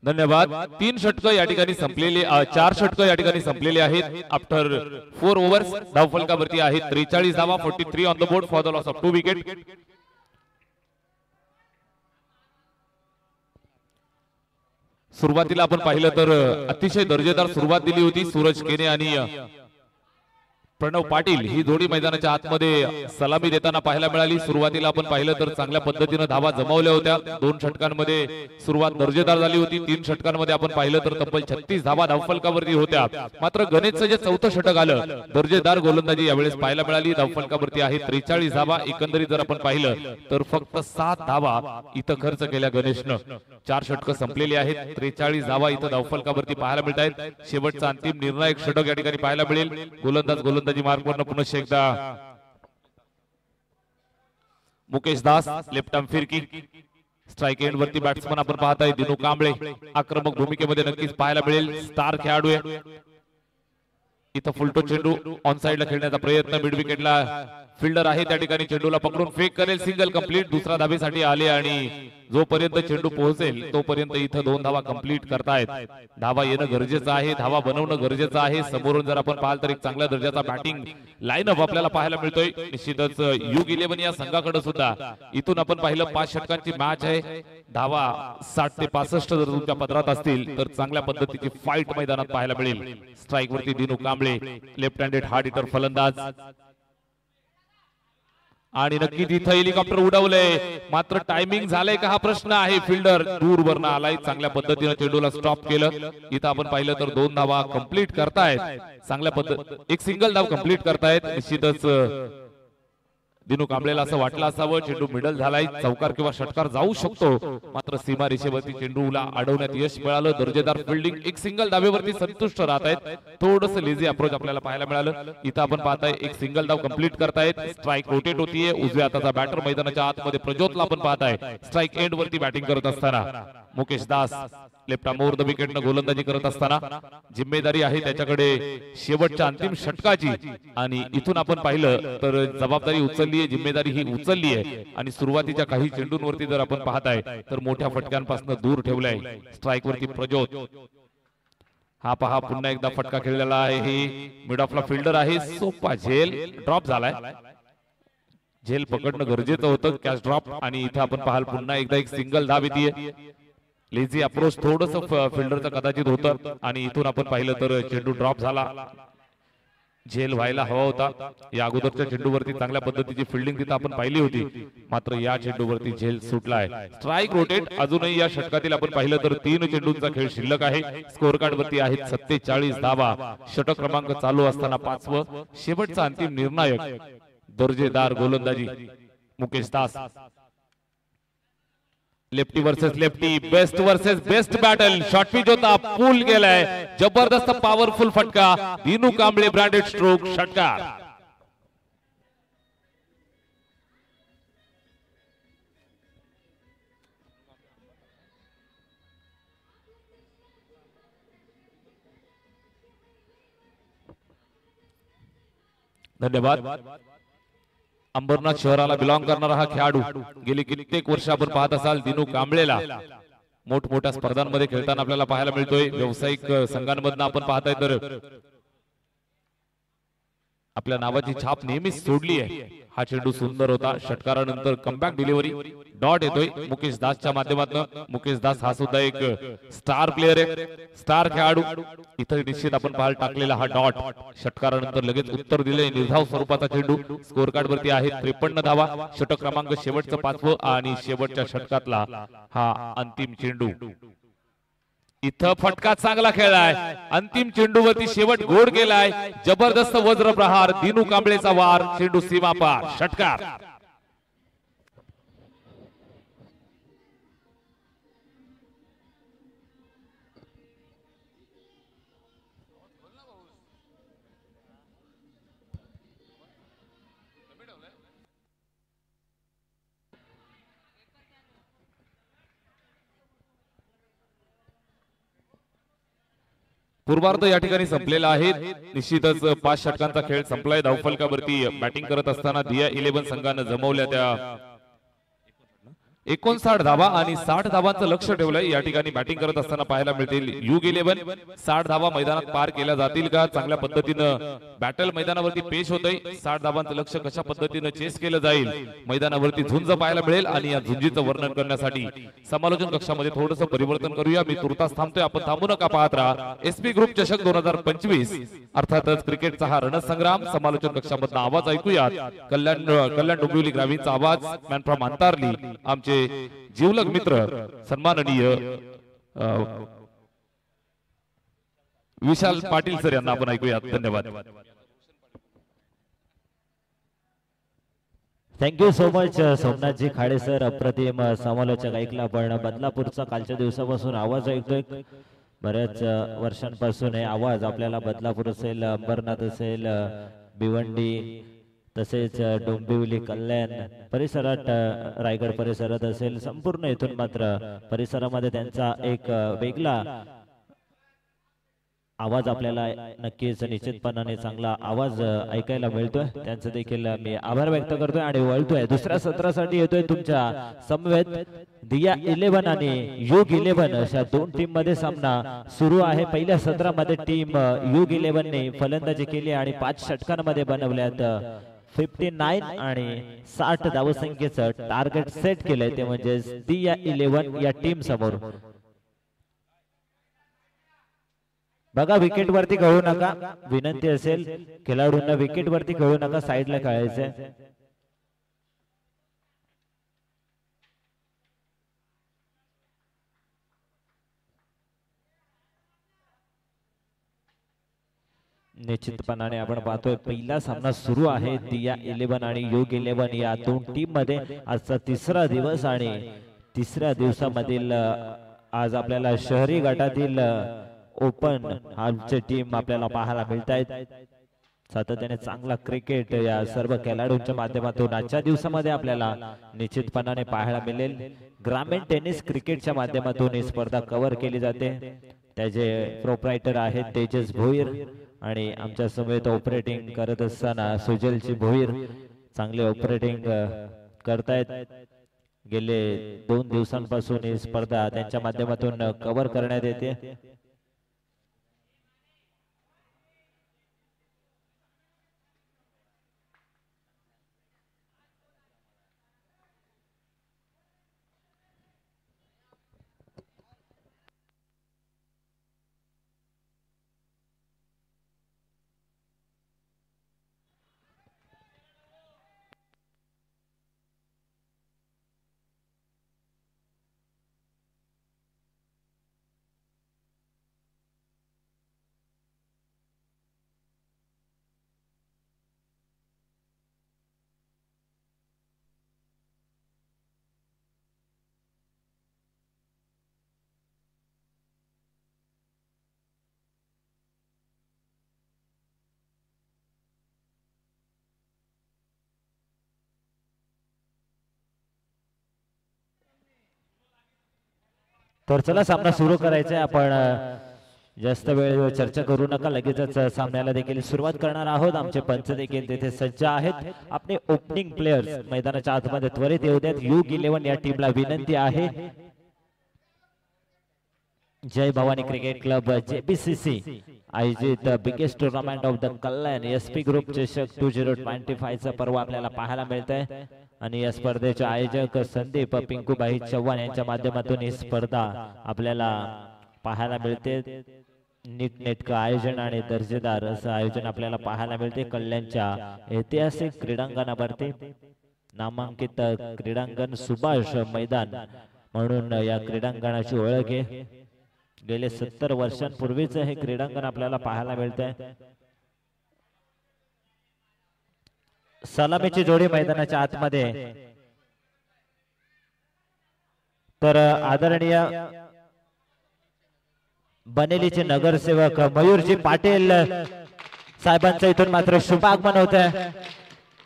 Speaker 1: धन्यवाद. 3 षटक या ठिकाणी संपलेले 4 षटक या ठिकाणी संपलेले आहेत. आफ्टर 4 ओव्हर्स धावफलकावरती आहेत 43 धावा. 43 on the board for the loss of 2 wicket. सुरुवातीला आपण पाहिलं तर अतिशय दर्जेदार सुरुवात दिली होती. सूरज केने आणि प्रणव पाटील ही जोडी मैदानाच्या आतमध्ये सलामी देताना पाहायला मिळाली. सुरुवातीला आपण पाहिलं तर चांगल्या पद्धतीने धावा जमवल्या होत्या. 2 षटकांमध्ये सुरुवात दर्जेदार झाली होती. 3 षटकांमध्ये आपण पाहिलं तर तब्बल 36 धावा धावफलकावरती होत्या. मात्र गणेशचं जे 4थं षटक आलं दर्जेदार गोलंदाजी यावेळेस पाहायला मिळाली. धावफलकावरती आहे 43 धावा. एकंदरीत जर आपण पाहिलं तर फक्त 7 धावा इथं खर्च केल्या गणेशनं. 4 षटकं संपलेली आहेत. 43 धावा इथं धावफलकावरती पाहायला मिळत आहेत. शेवटचा अंतिम निर्णायक षटक या ठिकाणी पाहायला मिळेल. गोलंदाजी मार्क वरनं पुन्हा एकदा मुकेश दास लेफ्ट आर्म फिरकी. स्ट्राइक एंड वरती बॅट्समन आपण पाहताय दिनू कांबळे. आक्रमक भूमिकेमध्ये नक्कीच पाहायला मिळेल. स्टार खेळाडू आहे. इथं फुलटो चेंडू ऑन साइडला खेळण्याचा प्रयत्न. मिड विकेटला फिल्डर आहे त्या ठिकाणी चेंडूला पकडून फेक करेल. Single complete. दुसरा धाबेसाठी आले आणि जोपर्यंत चेंडू पोहोचेल तोपर्यंत इथं 2 धावा कंप्लीट करतायत. धावा येणं गरजेचं आहे. धावा बनवणं गरजेचं आहे. समोरून जर आपण पाहाल तर एक चांगल्या दर्जाचा बॅटिंग लाईनअप आपल्याला पाहायला मिळतोय. निश्चितच युग 11 या संघाकडे सुद्धा इथून आपण पाहिलं 5 षटकांची मॅच आहे. धावा 60 ते 65 जर तुमच्या पदरात असतील तर चांगल्या पद्धतीची फाईट मैदानात पाहायला मिळेल. स्ट्राइक वरती Dinu Kamble left handed hard hitter फलंदाज. आणि नक्कीच इथं हेलिकॉप्टर उडवलंय. मात्र टायमिंग झालंय का हा प्रश्न आहे. फिल्डर दूरवरनं आलाय. चांगल्या पद्धतीने चेंडूला स्टॉप केलं. इथं आपण पाहिलं तर 2 धावा कंप्लीट करतायत. चांगल्या पद्धत एक सिंगल धाव कंप्लीट करतायत. निश्चितच दिनू कांबळेला असं वाटलं असावं चेंडू मिडल झालाय. चौकार किंवा षटकार जाऊ शकतो. मात्र सीमा रेषेवरती चेंडूला अडवण्यात यश मिळालं. दर्जेदार फिल्डिंग. एक सिंगल धावेवरती संतुष्ट राहत आहेत. थोडस लेझी अप्रोच आपल्याला पाहायला मिळालं. इथं आपण पाहताय एक सिंगल धाव कंप्लीट करतायत. स्ट्राइक रोटेट होतीये. उजव्या हाताचा बॅटर मैदानाच्या आतमध्ये प्रज्योतला आपण पाहताय स्ट्राइक एंड वरती बॅटिंग करत असताना. Mukesh Das left arm over the विकेटनं गोलंदाजी करत असताना जिम्मेदारी आहे त्याच्याकडे शेवटच्या अंतिम षटकाची. आणि इथून आपण पाहिलं तर जबाबदारी उचलली आहे. जिम्मेदारी ही उचलली आहे. आणि सुरुवातीच्या काही चेंडूंवरती जर आपण पाहताय तर मोठ्या फटक्यांपासून दूर ठेवलाय. स्ट्राइक वरती प्रज्योत. हा पहा पुन्हा एकदा फटका खेळलेला आहे. हे मिड ऑफला फिल्डर आहे. सोपा झेल ड्रॉप झालाय. झेल पकडणं गरजेचं होतं. Catch drop. आणि इथं आपण पाहाल पुन्हा एकदा एक सिंगल धाव येते. लेझी अप्रोच थोडस फिल्डरचं कदाचित होतं. आणि इथून आपण पाहिलं तर चेंडू ड्रॉप झाला. झेल व्हायला हवा होता. या अगोदरच्या चेंडूवरती चांगल्या पद्धतीची फिल्डिंग तिथं आपण पाहिली होती. मात्र या चेंडूवरती झेल सुटलाय. Strike rotate. अजूनही या षटकातील आपण पाहिलं तर 3 चेंडूंचा खेळ शिल्लक आहे. स्कोअर कार्ड वरती आहेत 47 धावा. षटक क्रमांक चालू असताना 5वं शेवटचा अंतिम निर्णायक दर्जेदार गोलंदाजी Mukesh Das. Lefty versus lefty. Best versus best battle. Short pitch होता. पूल गेलाय. जबरदस्त पॉवरफुल फटका. दिनू कांबळे ब्रँडेड स्ट्रोक षटकार. धन्यवाद. अंबरनाथ शहराला बिलॉंग करणारा हा खेळाडू गेली कित्येक वर्ष आपण पाहत असाल दिनू कांबळेला मोठमोठ्या स्पर्धांमध्ये खेळताना आपल्याला पाहायला मिळतोय. व्यावसायिक संघांमधून आपण पाहताय तर आपल्या नावाची छाप नेहमीच सोडली आहे. हा चेंडू सुंदर होता. षटकारानंतर कमबॅक डिलिव्हरी डॉट येतोय मुकेश दासच्या माध्यमातून. मुकेश दास हा सुद्धा एक स्टार प्लेयर आहे, स्टार खेळाडू. इथं निश्चित आपण पाहाल टाकलेला हा डॉट षटकारानंतर लगेच उत्तर दिले. निर्धाव स्वरूपाचा चेंडू. स्कोर कार्ड वरती आहे 53 धावा. षटक क्रमांक शेवटचं 5वं आणि शेवटच्या षटकातला हा अंतिम चेंडू. इथं फटका चांगला खेळलाय. अंतिम चेंडूवरती शेवट गोड केलाय. जबरदस्त वज्र प्रहार. दिनू कांबळेचा वार. चेंडू सीमा पार. षटकार. पूर्वार्ध या ठिकाणी संपलेला आहे. निश्चितच 5 षटकांचा खेळ संपलाय. धावफलकावरती बॅटिंग करत असताना दिया 11 संघानं जमवल्या त्या 59 धावा आणि 60 धावांचं लक्ष ठेवलंय. या ठिकाणी बॅटिंग करत असताना पाहायला मिळतील युग 11. 60 धावा मैदानात पार केल्या जातील का? चांगल्या पद्धतीनं बॅटल मैदानावरती पेश होतंय. 60 धावांचं लक्ष कशा पद्धतीनं चेस केलं जाईल, मैदानावरती झुंज पाहायला मिळेल. आणि या झुंजीचं वर्णन करण्यासाठी समालोचन कक्षामध्ये थोडंसं परिवर्तन करूया. मी तुर्तास थांबतोय, आपण थांबू नका, पाहत राहा एसपी ग्रुप चषक 2025. अर्थातच क्रिकेटचा हा रणसंग्राम. समालोचन कक्षामधला आवाज ऐकूयात. कल्याण डोंबिवली ग्रामीणचा आवाज. मॅन फ्रॉम अंतारली आमचे जीवलग मित्र सन्माननीय विशाल पाटील सर यांना आपण ऐकूयात. धन्यवाद.
Speaker 2: Thank you so much Somnathji Khade sir. अप्रतिम समालोचक ऐकला. पण बदलापूरचा कालच्या दिवसापासून आवाज ऐकतोय. बऱ्याच वर्षांपासून हे आवाज आपल्याला बदलापूर असेल, अंबरनाथ असेल, भिवंडी तसेच डोंबिवली कल्याण परिसरात, रायगड परिसरात असेल, संपूर्ण इथून मात्र परिसरामध्ये त्यांचा एक वेगळा आवाज आपल्याला नक्कीच निश्चितपणाने चांगला आवाज ऐकायला मिळतोय. त्यांचं देखील मी आभार व्यक्त करतोय आणि वळतोय दुसऱ्या सत्रासाठी. येतोय तुमच्या समवेत दिया 11 आणि युग 11 अशा 2 टीम मध्ये सामना सुरू आहे. पहिल्या सत्रामध्ये टीम युग 11 ने फलंदाजी केली आणि 5 षटकांमध्ये बनवल्यात 59 आणि 60 धावसंख्येचं टार्गेट सेट केलंय. ते म्हणजे दिया 11 या टीम समोर. बघा विकेट वरती खेळू नका, विनंती असेल खेळाडूंना विकेट वरती खेळू नका, साईडला खेळायचंय. निश्चितपणाने आपण पाहतोय पहिला सामना सुरू आहे. दिया 11 आणि युग 11 या 2 टीम मध्ये. आजचा 3रा दिवस आणि 3ऱ्या दिवसामधील आज आपल्याला शहरी गटातील ओपन आमची टीम आपल्याला पाहायला मिळत आहेत. सातत्याने चांगला क्रिकेट या सर्व खेळाडूंच्या माध्यमातून आजच्या दिवसामध्ये आपल्याला निश्चितपणाने पाहायला मिळेल. ग्रामीण टेनिस क्रिकेटच्या माध्यमातून ही स्पर्धा कव्हर केली जाते. त्याचे प्रोप्रायटर आहेत तेजस भोईर आणि आमच्या समेत ऑपरेटिंग करत असताना सुजलची भोईर चांगले ऑपरेटिंग करतायत. गेले 2 दिवसांपासून ही स्पर्धा त्यांच्या माध्यमातून कव्हर करण्यात येते. तर चला सामना सुरू करायचा आहे. आपण जास्त वेळ चर्चा करू नका, लगेचच सामन्याला देखील सुरुवात करणार आहोत. आमचे पंच देखील तिथे सज्ज आहेत. आपले ओपनिंग प्लेयर्स मैदानाच्या आतमध्ये त्वरित येऊ द्यात. युग 11 या टीमला विनंती आहे. जय भवानी क्रिकेट क्लब JBCC आयोजित biggest tournament of the Kalyan SP group चषक 2025 चा पर्व आपल्याला पाहायला मिळतंय आणि या स्पर्धेचे आयोजक संदीप पिंकूबाई चव्हाण यांच्या माध्यमातून ही स्पर्धा आपल्याला पाहायला मिळते। नीटनेटकं आयोजन आणि दर्जेदार असं आयोजन आपल्याला पाहायला मिळते कल्याणच्या ऐतिहासिक क्रीडांगणावरती। नामांकित क्रीडांगण सुभाष मैदान म्हणून या क्रीडांगणाची ओळख आहे। गेले 70 वर्षांपूर्वीच हे क्रीडांगण आपल्याला पाहायला मिळतंय। सलामीची जोडी मैदानाच्या आतमध्ये तर आदरणीय बनेलीचे नगरसेवक मयूरजी पाटील साहेबांचं इथून मात्र शुभागमन होत आहे।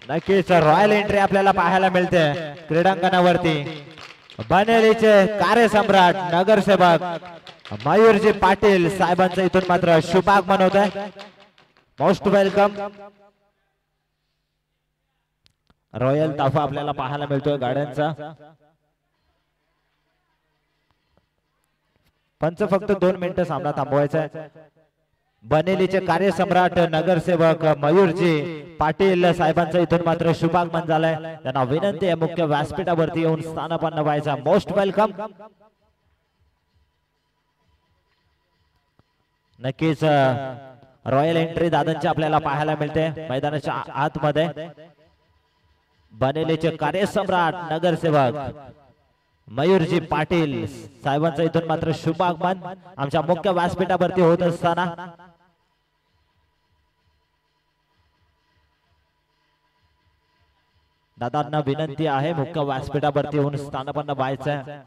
Speaker 2: नक्कीच रॉयल एंट्री आपल्याला पाहायला मिळते क्रीडांगणावरती। बनेलीचे कार्यसम्राट नगरसेवक मयूरजी पाटील साहेबांचं इथून मात्र शुभागमन होत आहे। Most welcome. रॉयल ताफा आपल्याला पाहायला मिळतोय गाड्यांचा। पंच फक्त 2 मिनिटं सामना थांबवायचा आहे। बनेलीचे कार्यसम्राट नगरसेवक मयूरजी पाटील साहेबांचं इथून मात्र शुभागमन झालंय। त्यांना विनंती आहे मुख्य व्यासपीठावरती येऊन स्थानापन्न व्हायचा। Most welcome. नक्कीच रॉयल एंट्री दादांची आपल्याला पाहायला मिळते मैदानाच्या आतमध्ये। बनेलीचे कार्यसम्राट नगरसेवक मयूरजी पाटील साहेबांचं इथून मात्र शुभागमन आमच्या मुख्य व्यासपीठावरती होत असताना दादांना विनंती आहे मुख्य व्यासपीठावरती येऊन स्थानापन्न व्हायचं।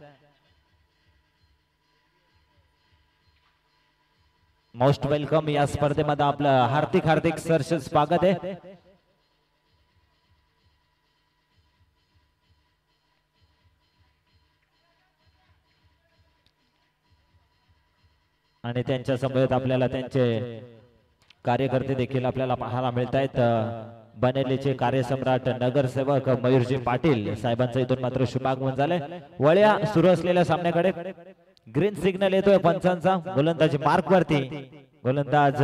Speaker 2: Most welcome. या स्पर्धेमध्ये आपलं हार्दिक हार्दिक सहर्ष स्वागत आहे। आणि त्यांच्या समवेत आपल्याला त्यांचे कार्यकर्ते देखील आपल्याला पाहायला मिळत आहेत। बनेलीचे कार्यसम्राट नगरसेवक मयूरजी पाटील साहेबांचं इथून मात्र शुभागमन झालंय। वळ्या सुरू असलेल्या सामन्याकडे ग्रीन सिग्नल येतोय पंचांचा। गोलंदाजी मार्क वरती गोलंदाज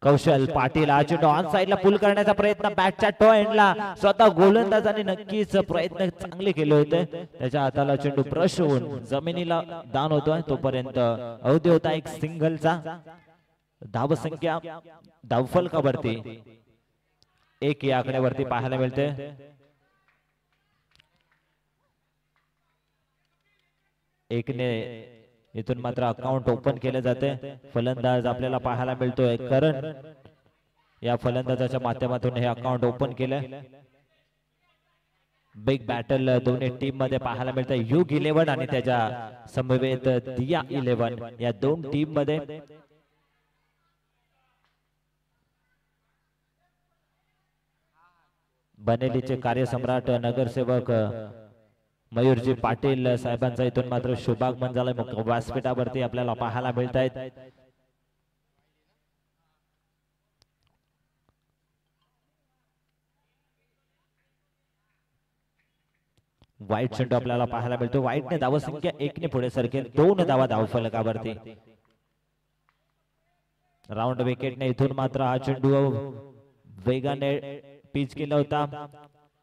Speaker 2: कौशल पाटील आज ऑन साइडला पुल करण्याचा प्रयत्न बॅटच्या टो एंडला स्वतः गोलंदाजाने नक्कीच प्रयत्न चांगले केले होते। त्याच्या हाताला चेंडू ब्रश होऊन जमिनीला दान होतोय तोपर्यंत अवधी होता एक सिंगलचा। धावसंख्या धावफलकावरती 1 या आकड्यावरती पाहायला मिळते। एकने इथून मात्र अकाउंट ओपन केले जाते। फलंदाज आपल्याला पाहायला मिळतोय करण। या फलंदाजाच्या माध्यमातून हे अकाउंट ओपन केलंय। बिग बॅटल दोन्ही टीम मध्ये पाहायला मिळतं। युग 11 आणि त्याच्या समवेत दिया 11 या दोन टीम मध्ये बनेलीचे कार्यसम्राट नगरसेवक मयूरजी पाटील साहेबांचा इथून मात्र शुभागमन झालंय। मुख्य व्यासपीठावरती आपल्याला पाहायला मिळत आहेत। वाईट चेंडू आपल्याला पाहायला मिळतो। वाईटने धावसंख्या 1 ने पुढे सरकेल। 2 धावा धावफलकावरती। राऊंड विकेटने इथून मात्र हा चेंडू वेगाने पिच केला होता।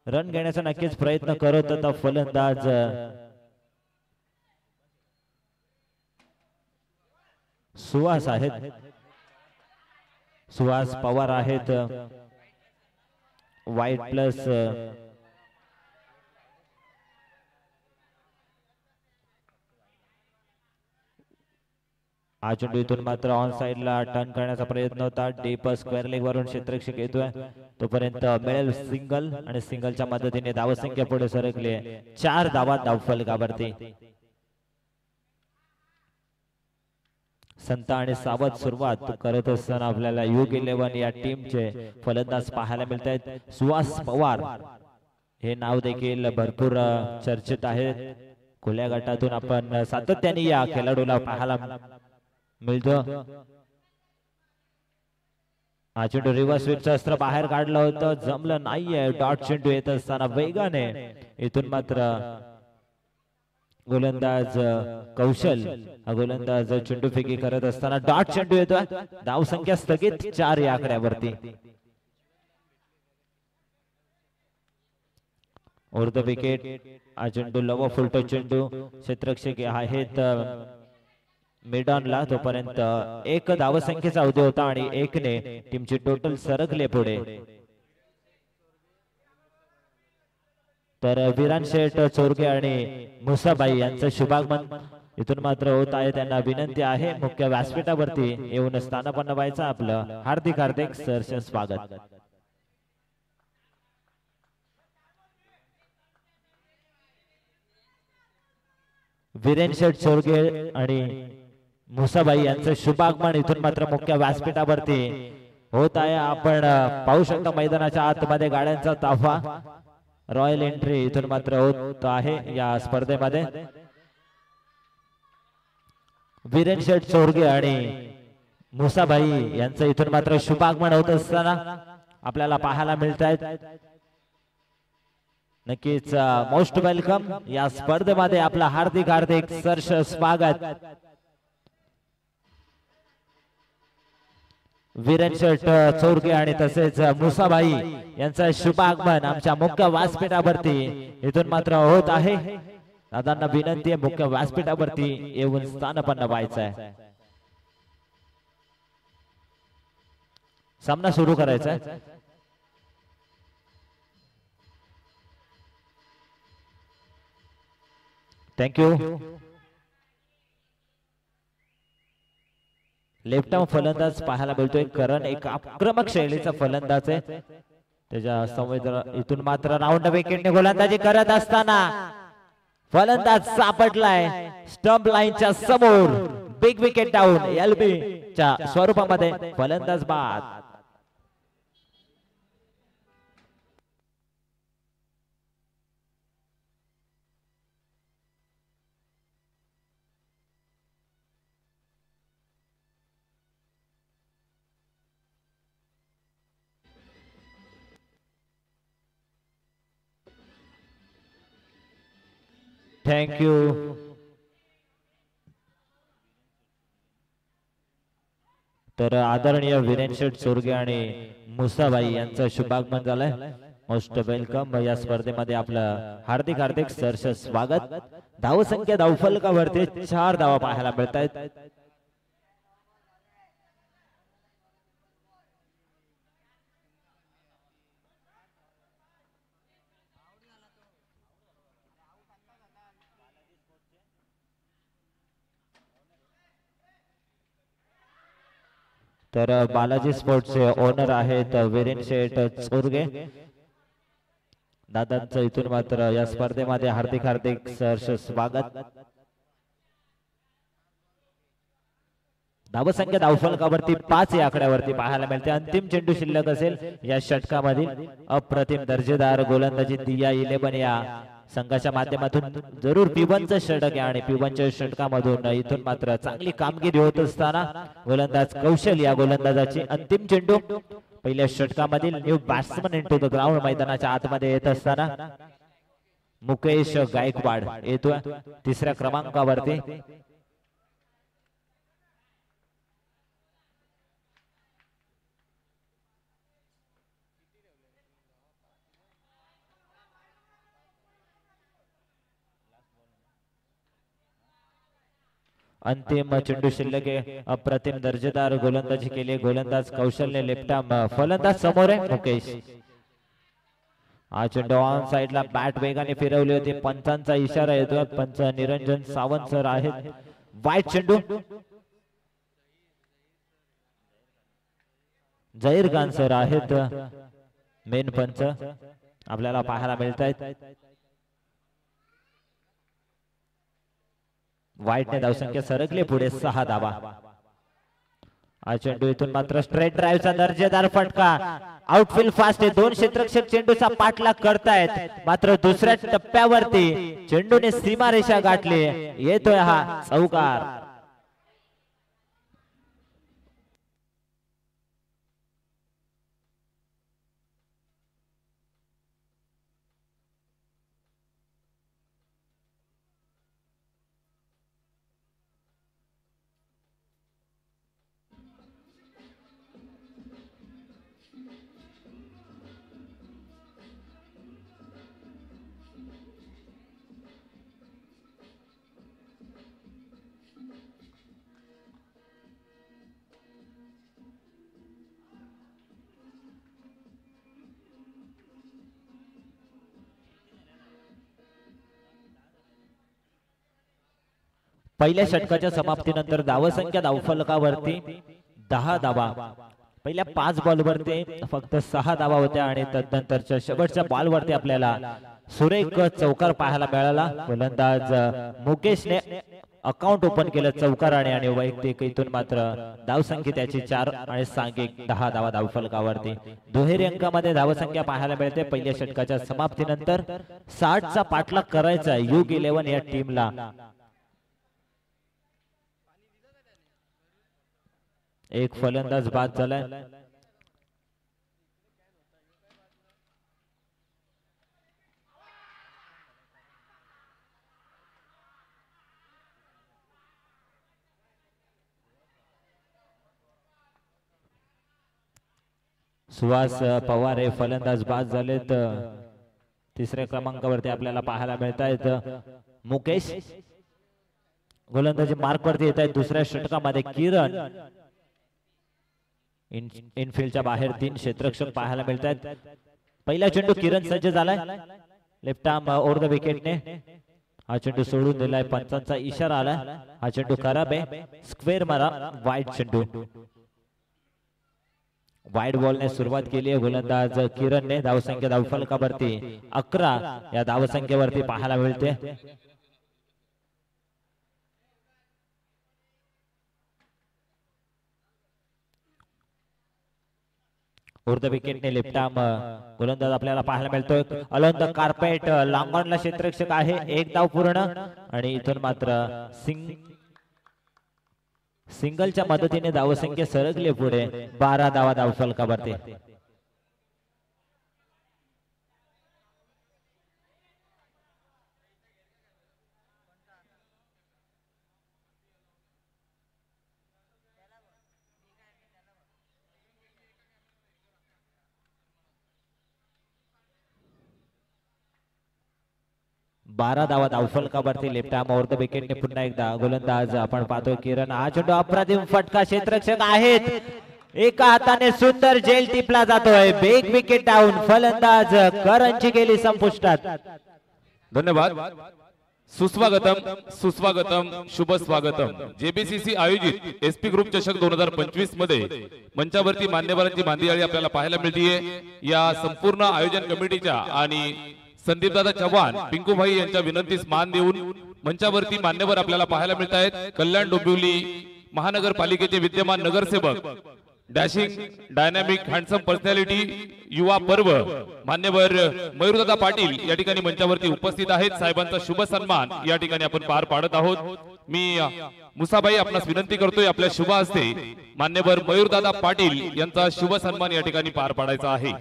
Speaker 2: रन घेण्याचा नक्कीच प्रयत्न करत होता फलंदाज सुहास आहेत। सुहास पवार आहेत। वाईट प्लस हा चेंडू इथून मात्र ऑन साइडला टर्न करण्याचा प्रयत्न होता। डीप स्क्वेअर लेग वरून क्षेत्ररक्षक येतोय तोपर्यंत मिळेल सिंगल आणि सिंगलच्या मदतीने धावसंख्या पुढे सरकली। 4 धावा धावफलकावरती। संत आणि सावध सुरुवात करत असताना आपल्याला युग 11 या टीमचे फलंदाज पाहायला मिळत आहेत। सुहास पवार हे नाव देखील भरपूर चर्चेत आहे। खुल्या गटातून आपण सातत्याने या खेळाडूला पाहायला मिळतो। हा चेंडू रिव्हर्स स्वीपचं अस्त्र बाहेर काढलं होतं, जमलं नाहीये। डॉट चेंडू येत असताना वेगाने इथून मात्र गोलंदाज कौशल हा गोलंदाज चेंडू फेकी करत असताना डॉट चेंडू येतोय. धाव संख्या स्थगित 4 या आकड्यावरती. ओव्हर द विकेट हा चेंडू लव फुलटो चेंडू क्षेत्ररक्षक आहेत मिडॉनला. तोपर्यंत एक धावसंख्येचा अवधी होता आणि एकने टीमची टोटल सरकले पुढे. तर विरान शेठ चोरगे आणि मुसाबाई यांचं शुभागमन इथून मात्र होत आहे. त्यांना विनंती आहे मुख्य व्यासपीठावरती येऊन स्थानपन्न व्हायचं. आपलं हार्दिक हार्दिक सहर्ष स्वागत. विरेन शेठ चोरगे आणि मुसाबाई यांचं शुभागमन इथून मात्र मुख्य व्यासपीठावरती होत आहे. आपण पाहू शकता मैदानाच्या आतमध्ये गाड्यांचा ताफा. रॉयल एंट्री इथून मात्र होत आहे या स्पर्धेमध्ये. विरेन शेठ चोरगे आणि मुसाबाई यांचं इथून मात्र शुभागमन होत असताना आपल्याला पाहायला मिळत आहेत. नक्कीच मोस्ट वेलकम या स्पर्धेमध्ये. आपला हार्दिक हार्दिक सहर्ष स्वागत. विरेन शेठ चोरगे आणि तसेच मुसाबाई यांचं शुभागमन आमच्या मुख्य व्यासपीठावरती इथून मात्र होत आहे. दादांना विनंती आहे मुख्य व्यासपीठावरती येऊन स्थानपन्न व्हायचं आहे. सामना सुरू करायचा आहे. थँक्यू. लेफ्ट आर्म फलंदाज पाहायला मिळतोय करण. एक आक्रमक शैलीचा फलंदाज आहे. त्याच्या संवेदना इथून मात्र राऊंड विकेटने गोलंदाजी करत असताना फलंदाज सापडलाय स्टंप लाईनच्या समोर. Big wicket down. LB च्या स्वरूपामध्ये फलंदाज बाद. थँक्यू. तर आदरणीय विरेन शेठ चोरगे आणि मुसाबाई यांचं शुभागमन झालंय. मोस्ट वेलकम या स्पर्धेमध्ये. आपलं हार्दिक हार्दिक सहर्ष स्वागत. धावसंख्या धावफलकावरती 4 धावा पाहायला मिळत आहेत. तर बालाजी स्पोर्ट्सचे ओनर आहेत विरेन शेठ चोरगे. दादांचं इथून मात्र या स्पर्धेमध्ये हार्दिक हार्दिक सहर्ष स्वागत. धावसंख्या धावफलकावरती 5 या आकड्यावरती पाहायला मिळते. अंतिम चेंडू शिल्लक असेल या षटकामधील. अप्रतिम दर्जेदार गोलंदाजी दिया 11 या संघाच्या माध्यमातून जरूर P1चं षटक आहे आणि P1च्या षटकामधून इथून मात्र चांगली कामगिरी होत असताना गोलंदाज कौशल या गोलंदाजाची अंतिम चेंडू पहिल्या षटकामधील new batsman into the ground. मैदानाच्या आतमध्ये येत असताना मुकेश गायकवाड येतोय 3ऱ्या क्रमांकावरती. अंतिम चेंडू शिल्लक आहे. अप्रतिम दर्जेदार गोलंदाजी केली गोलंदाज कौशलने. लेफ्ट आर्म फलंदाज समोर आहे मुकेश. हा चेंडू ऑन साइडला बॅट वेगाने फिरवली होती. पंचांचा इशारा येतोय. पंच निरंजन सावंत सर आहेत. वाईट चेंडू. जहीर खान सर आहेत मेन पंच. आपल्याला पाहायला मिळत आहेत. वाईटने धावसंख्या सरकली पुढे 6 धावा. हा चेंडू इथून मात्र स्ट्रेट ड्राईव्हचा दर्जेदार फटका. आउटफील्ड फास्ट आहे. 2 क्षेत्ररक्षक चेंडूचा पाठलाग करतायत. मात्र दुसऱ्या टप्प्यावरती चेंडूने सीमारेषा गाठली. येतोय हा चौकार. पहिल्या षटकाच्या समाप्तीनंतर धावसंख्या धावफलकावरती 10 धावा. पहिल्या 5 बॉलवरती फक्त 6 धावा होत्या आणि तदनंतरच्या शेवटच्या बॉलवरती आपल्याला सुरेख चौकार पाहायला मिळाला. गोलंदाज मुकेशने अकाउंट ओपन केलं चौकाराने आणि वैयक्तिक इथून मात्र धावसंख्या त्याची 4 आणि सांघिक 10 धावा धावफलकावरती. दुहेरी अंकामध्ये धावसंख्या पाहायला मिळते. पहिल्या षटकाच्या समाप्तीनंतर 60चा पाठलाग करायचा युग 11 या टीमला. एक फलंदाज बाद झालाय. सुहास पवार हे फलंदाज बाद झालेत. तिसऱ्या क्रमांकावरती आपल्याला पाहायला मिळत आहेत मुकेश. गोलंदाजी मार्क वरती येत आहेत. दुसऱ्या षटकामध्ये किरण. इनफिल्डच्या बाहेर 3 क्षेत्ररक्षक पाहायला मिळत आहेत. पहिला चेंडू किरण सज्ज झालाय. लेफ्ट आर्म ओव्हर द विकेटने हा चेंडू सोडून दिलाय. पंचांचा इशारा आला. हा चेंडू खराब आहे. स्क्वेअर मारा. वाईड चेंडू. वाईड बॉलने सुरुवात केली आहे गोलंदाज किरणने. धावसंख्या धावफलकावरती 11 या धावसंख्येवरती पाहायला मिळते. उर्ध विकेटने लेफ्ट आर्म गोलंदाज आपल्याला पाहायला मिळतोय. अलॉंग द कार्पेट लांगॉनला क्षेत्ररक्षक आहे. 1 धाव पूर्ण आणि इथून मात्र सिंगलच्या मदतीने धावसंख्या सरकली पुढे. 12 धावा धावफलकावरती. बारा धावा धावफलकावरती लेफ्ट आर्म ओव्हर द विकेटने पुन्हा एकदा गोलंदाज आपण पाहतोय किरण. हा चेंडू अप्रतिम फटका. क्षेत्ररक्षक आहेत. एका हाताने सुंदर जेल टिपला जातोय. Big wicket down. फलंदाज करणची गेली संपुष्टात.
Speaker 1: धन्यवाद. सुस्वागतम सुस्वागतम शुभ स्वागतम. जेबीसीसी आयोजित एसपी ग्रुप चषक 2025 मध्ये मंचावरती मान्यवरांची मांदियाळी आपल्याला पाहायला मिळतीये. या संपूर्ण आयोजन कमिटीच्या आणि संदीपदादा चव्हाण पिंकूभाई यांच्या विनंतीस मान देऊन मंचावरती मान्यवर आपल्याला पाहायला मिळत आहेत. कल्याण डोंबिवली महानगरपालिकेचे विद्यमान नगरसेवक, डॅशिंग डायनॅमिक हँडसम पर्सनॅलिटी, युवा पर्व मान्यवर मयूरदादा पाटील या ठिकाणी मंचावरती उपस्थित आहेत. साहेबांचा शुभ सन्मान या ठिकाणी आपण पार पाडत आहोत. मी मुसाबाई आपणास विनंती करतोय आपल्या शुभ हस्ते मान्यवर मयूरदादा पाटील यांचा शुभ सन्मान या ठिकाणी पार पाडायचा आहे.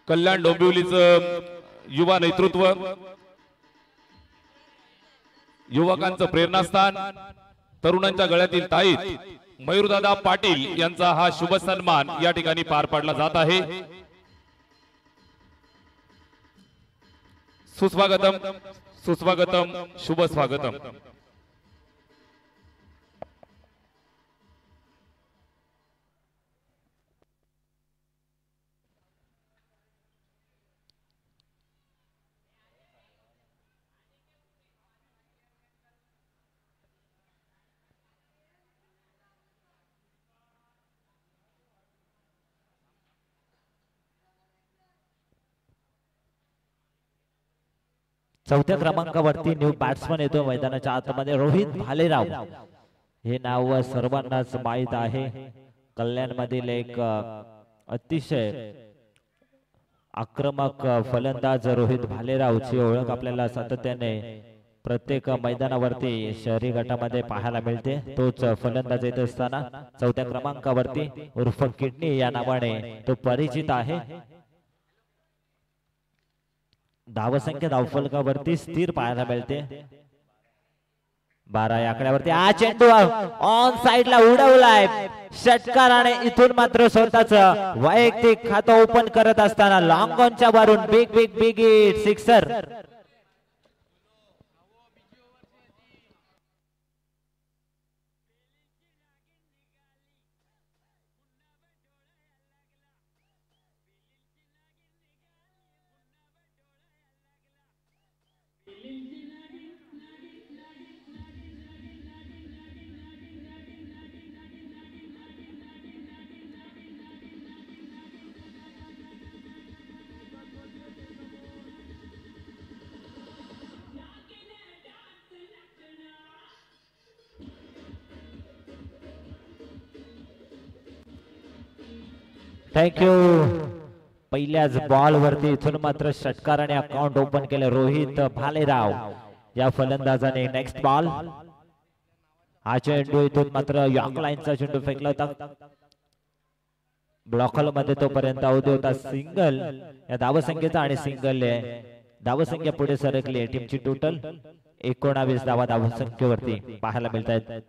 Speaker 1: कल्याण डोंबिवलीचं युवा नेतृत्व, युवकांचं प्रेरणास्थान, तरुणांच्या गळ्यातील ताईत मयूरदादा पाटील यांचा हा शुभ सन्मान या ठिकाणी पार पाडला जात आहे. सुस्वागतम सुस्वागतम शुभ स्वागतम.
Speaker 2: चौथ्या क्रमांकावरती न्यू बॅट्समन येतो मैदानाच्या आतमध्ये. रोहित भालेराव हे नाव सर्वांनाच माहित आहे. कल्याण मधील एक अतिशय आक्रमक फलंदाज रोहित भालेरावची ओळख आपल्याला सातत्याने प्रत्येक मैदानावरती शहरी गटामध्ये पाहायला मिळते. तोच फलंदाज येत असताना चौथ्या क्रमांकावरती उर्फ किडनी या नावाने तो परिचित आहे. धावसंख्या धावफलकावरती स्थिर पाहायला मिळते. 12 या आकड्यावरती हा चेंडू ऑन साइडला उडवलाय षटकाराने. इथून मात्र स्वतःच वैयक्तिक खातं ओपन करत असताना लॉंग ऑनच्या वरून big big big hit sixer. Thank you. पहिल्याच बॉल वरती इथून मात्र षटकाराने अकाउंट ओपन केलं रोहित भालेराव या फलंदाजाने. Next ball. हा चेंडू इथून मात्र यॉर्क लाईनचा चेंडू फेकला होता ब्लॉकल मध्ये, तोपर्यंत अवधी होता सिंगल या धावसंख्येचा आणि सिंगल धावसंख्या पुढे सरकली आहे. टीमची टोटल 19 धावा धावसंख्येवरती पाहायला मिळत आहेत.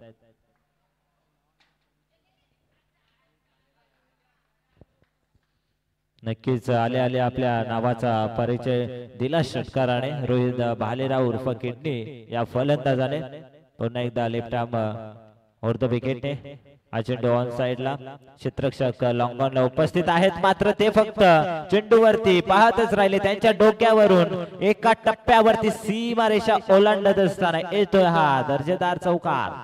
Speaker 2: नक्कीच आले आले आपल्या नावाचा परिचय दिला षटकाराने. रोहित भालेराव उर्फ किडनी या फलंदाजाने पुन्हा एकदा लेफ्ट आर्म ओव्हर द विकेटने. हा चेंडू ऑन साइडला. क्षेत्ररक्षक लॉंग ऑनला उपस्थित आहेत, मात्र ते फक्त चेंडूवरती पाहतच राहिले. त्यांच्या डोक्यावरून एका टप्प्यावरती सीमारेषा ओलांडत असताना येतोय हा दर्जेदार चौकार.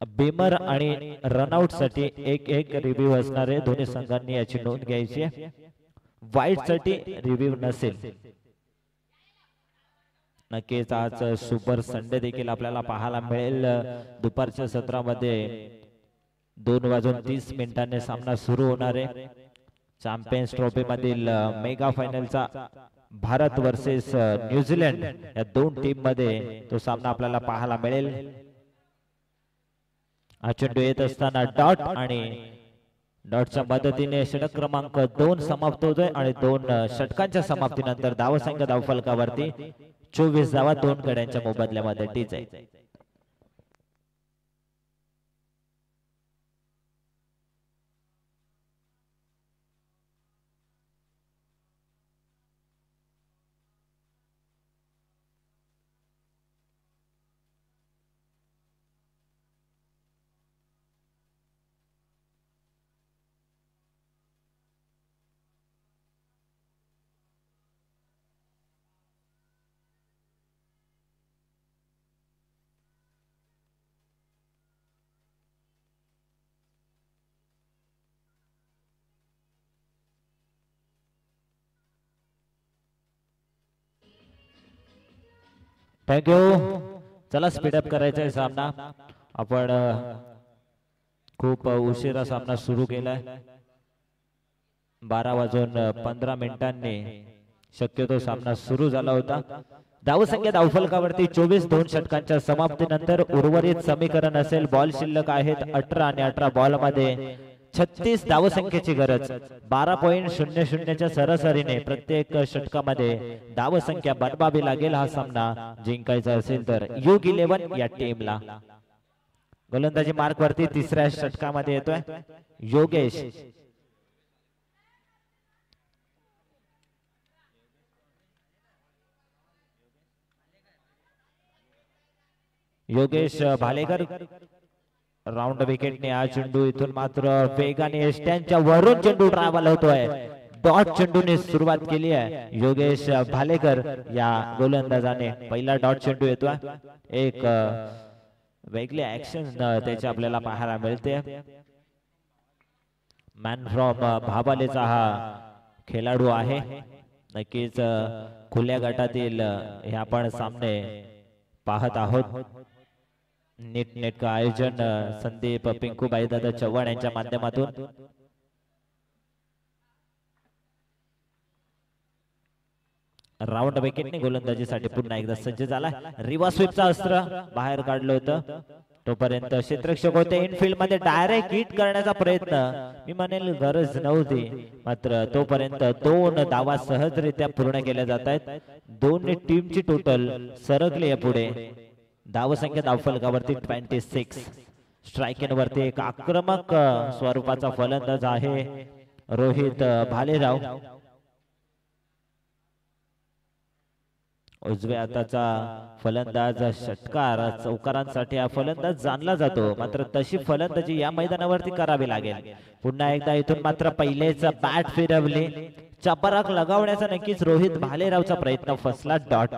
Speaker 2: बेमर आणि रनआउट साठी एक एक रिव्ह्यू असणारे दोन्ही संघांनी याची नोंद घ्यायची. वाईट साठी रिव्ह्यू नसेल. नक्कीच आज सुपर संडे देखील आपल्याला पाहायला मिळेल. दुपारच्या सत्रामध्ये 2:30 सामना सुरू होणार आहे. चॅम्पियन्स ट्रॉफी मधील मेगा फायनलचा भारत वर्सेस न्यूझीलंड या दोन टीम मध्ये तो सामना आपल्याला पाहायला मिळेल. हा चेंडू येत असताना डॉट आणि डॉटच्या मदतीने षटक क्रमांक 2 समाप्त होतोय आणि 2 षटकांच्या समाप्तीनंतर धावसंख्या धावफलकावरती 24 धावा 2 गड्यांच्या मोबदल्यामध्ये टीच आहे. थँक्यू. चला स्पीडअप करायचा आहे सामना. आपण खूप उशिरा सामना सुरू केलाय. 12:15 शक्यतो सामना सुरू झाला होता. धावसंख्या धावफलकावरती 24 2 षटकांच्या समाप्तीनंतर उर्वरित समीकरण असेल. बॉल शिल्लक आहेत 18 आणि 18 बॉल मध्ये 36 धावसंख्येची गरज. 12.00 च्या सरासरीने प्रत्येक षटकामध्ये धावसंख्या बनवावी लागेल हा सामना जिंकायचा असेल तर. युग 11 या टीमला गोलंदाजी मार्क वरती तिसऱ्या षटकामध्ये येतोय योगेश. योगेश भालेकर राऊंड विकेटने हा चेंडू इथून मात्र वेगाने स्टँडच्या वरून चेंडू ट्रॅव्हल होतोय. डॉट चेंडूने सुरुवात केली आहे योगेश भालेकर या गोलंदाजाने. पहिला डॉट चेंडू येतोय. एक वेगळी ऍक्शन त्याची आपल्याला पाहायला मिळते. मॅन फ्रॉम भाबालेचा हा खेळाडू आहे. नक्कीच खुल्या गटातील हे आपण सामने पाहत आहोत. नीटनेटकं आयोजन संदीप पिंकू बाईदादा चव्हाण यांच्या माध्यमातून. राऊंड विकेटने गोलंदाजीसाठी पुन्हा एकदा सज्ज झाला. रिव्हर्स स्वीपचा अस्त्र बाहेर काढलं होतं. तोपर्यंत क्षेत्ररक्षक होते इनफिल्ड मध्ये डायरेक्ट हिट करण्याचा प्रयत्न मी म्हणेल गरज नव्हती. मात्र तोपर्यंत 2 धावा सहजरित्या पूर्ण केल्या जात आहेत. दोन्ही टीमची टोटल सरकली आहे पुढे. धावसंख्या धावफलकावरती 26. स्ट्रायकिंग वरती एक आक्रमक स्वरूपाचा फलंदाज आहे रोहित भालेराव. उजव्या हाताचा फलंदाज षटकार चौकारांसाठी हा फलंदाज जाणला जातो. मात्र तशी फलंदाजी या मैदानावरती करावी लागेल. पुन्हा एकदा इथून मात्र पहिलेच बॅट फिरवली. चपराक लगावण्याचा नक्कीच रोहित भालेरावचा प्रयत्न फसला. डॉट.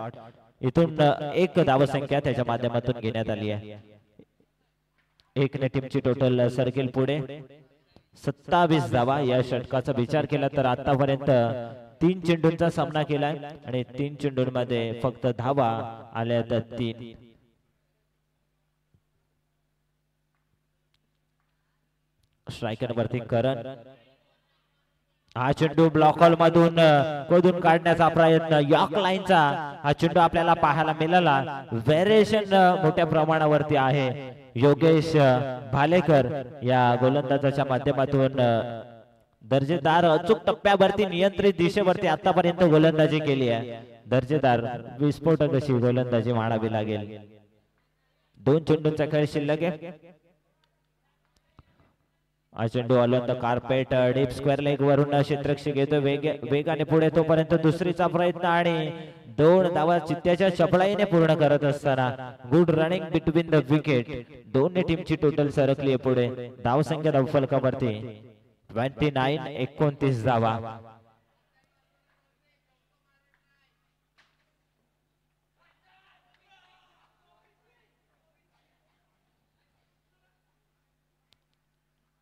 Speaker 2: इथून एक धावसंख्या त्याच्या माध्यमातून घेण्यात आली आहे. एकने टीमची टोटल सर्कल पुढे 27 धावा. या षटकाचा विचार केला तर आतापर्यंत 3 चेंडूंचा सामना केलाय आणि 3 चेंडूंमध्ये फक्त धावा आल्या तर 3. स्ट्रायकर वरती करण. हा चेंडू ब्लॉक हॉल मधून खोदून काढण्याचा प्रयत्न. यॉर्क लाईनचा हा चेंडू आपल्याला पाहायला मिळाला. व्हेरिएशन मोठ्या प्रमाणावरती आहे. योगेश भालेकर या गोलंदाजाच्या माध्यमातून दर्जेदार अचूक टप्प्यावरती नियंत्रित दिशेवरती आतापर्यंत गोलंदाजी केली आहे. दर्जेदार विस्फोटक अशी गोलंदाजी मानावी लागेल. 2 चेंडूंचा खेळ शिल्लक आहे. हा चेंडू on the carpet deep square leg वरून क्षेत्ररक्षक येतो वेगाने पुढे. तोपर्यंत दुसरीचा प्रयत्न आणि 2 धावा चित्त्याच्या चपळाईने पूर्ण करत असताना good running between the wicket. दोन्ही टीमची टोटल सरकली आहे पुढे. धावसंख्या धावफलकावरती 29 धावा.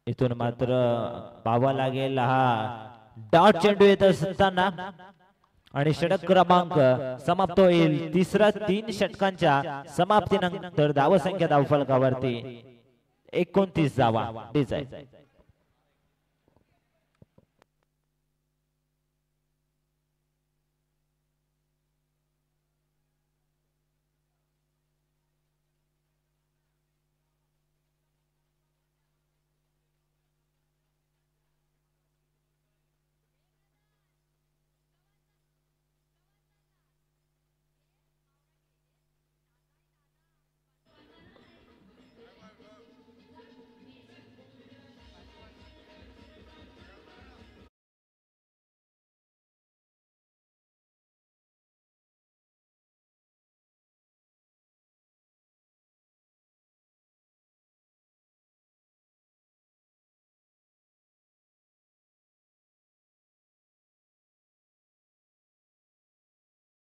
Speaker 2: इथून मात्र पाहावा लागेल हा डॉट चेंडू येत असताना आणि षटक क्रमांक समाप्त होईल. तिसरा 3 षटकांच्या समाप्तीनंतर धावसंख्या धावफलकावरती 29 धावा. डिझाईन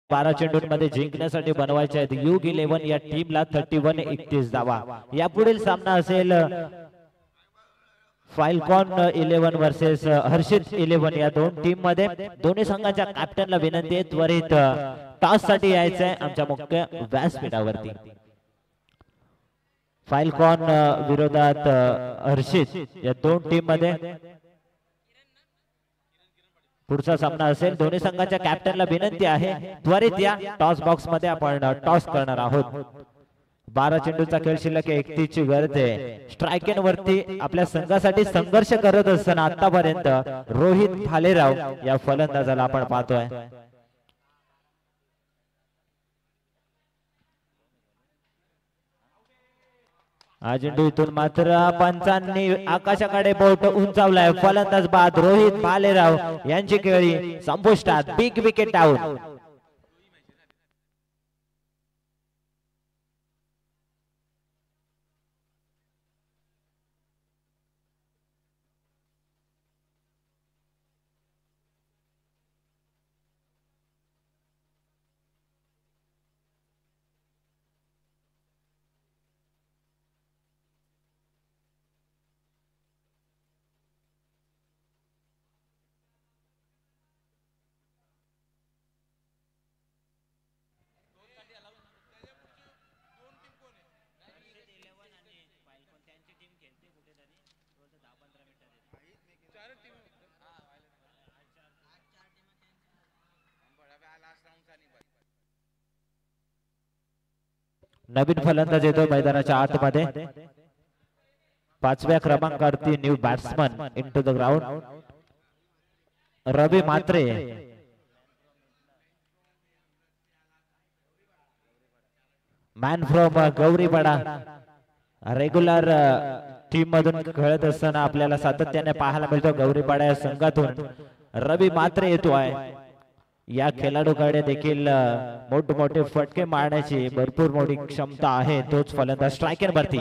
Speaker 2: बारा चेंडूंमध्ये जिंकण्यासाठी बनवायचे आहेत युग 11 या टीमला 31 धावा. यापुढील सामना असेल फाल्कॉन 11 वर्सेस हर्षित 11 या 2 टीम मध्ये. दोन्ही संघाच्या कॅप्टनला विनंती आहे त्वरित टॉस साठी यायचंय आमच्या मुख्य व्यासपीठावरती. फाल्कॉन विरोधात हर्षित या 2 टीम मध्ये पुढचा सामना असेल. दोन्ही संघाच्या कॅप्टनला विनंती आहे त्वरित या टॉस बॉक्स मध्ये आपण टॉस करणार आहोत. 12 चेंडूचा खेळ शिल्लक 31 ची गरज आहे. स्ट्रायकिंग वरती आपल्या संघासाठी संघर्ष करत असताना आतापर्यंत रोहित भालेराव या फलंदाजाला आपण पाहतोय. हा चेंडू इथून मात्र पंचांनी आकाशाकडे बोट उंचावलाय. फलंदाज बाद रोहित भालेराव यांची खेळी संपुष्टात. Big wicket down. नवीन फलंदाज येतो मैदानाच्या आतमध्ये. 5व्या क्रमांकावरती new batsman into the ground Ravi Mhatre. Man from Gauripada. Regular team मधून खेळत असताना आपल्याला सातत्याने पाहायला मिळतो गौरीपाडा या संघातून रवी म्हात्रे येतो आहे. या खेळाडूकडे देखील मोठमोठे फटके मारण्याची भरपूर मोठी क्षमता आहे. तोच फलंदाज स्ट्रायकर वरती.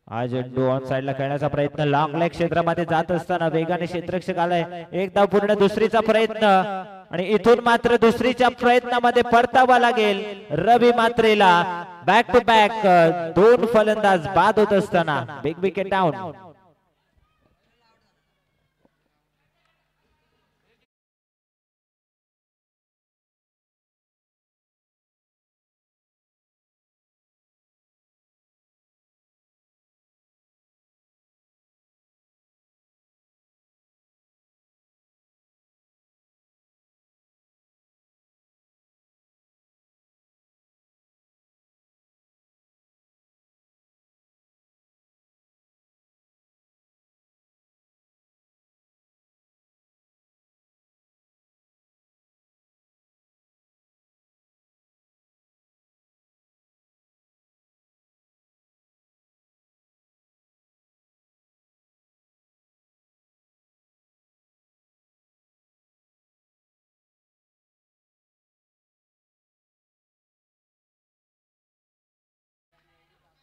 Speaker 2: आज ऑन साइडला खेळण्याचा प्रयत्न लॉंग लेग क्षेत्रामध्ये जात असताना वेगाने क्षेत्ररक्षक आलाय. एकदा पूर्ण दुसरीचा प्रयत्न आणि इथून मात्र दुसरीच्या प्रयत्नामध्ये परतावा लागेल रवी म्हात्रेला. बॅक टू बॅक 2 फलंदाज बाद होत असताना बिग विकेट डाऊन.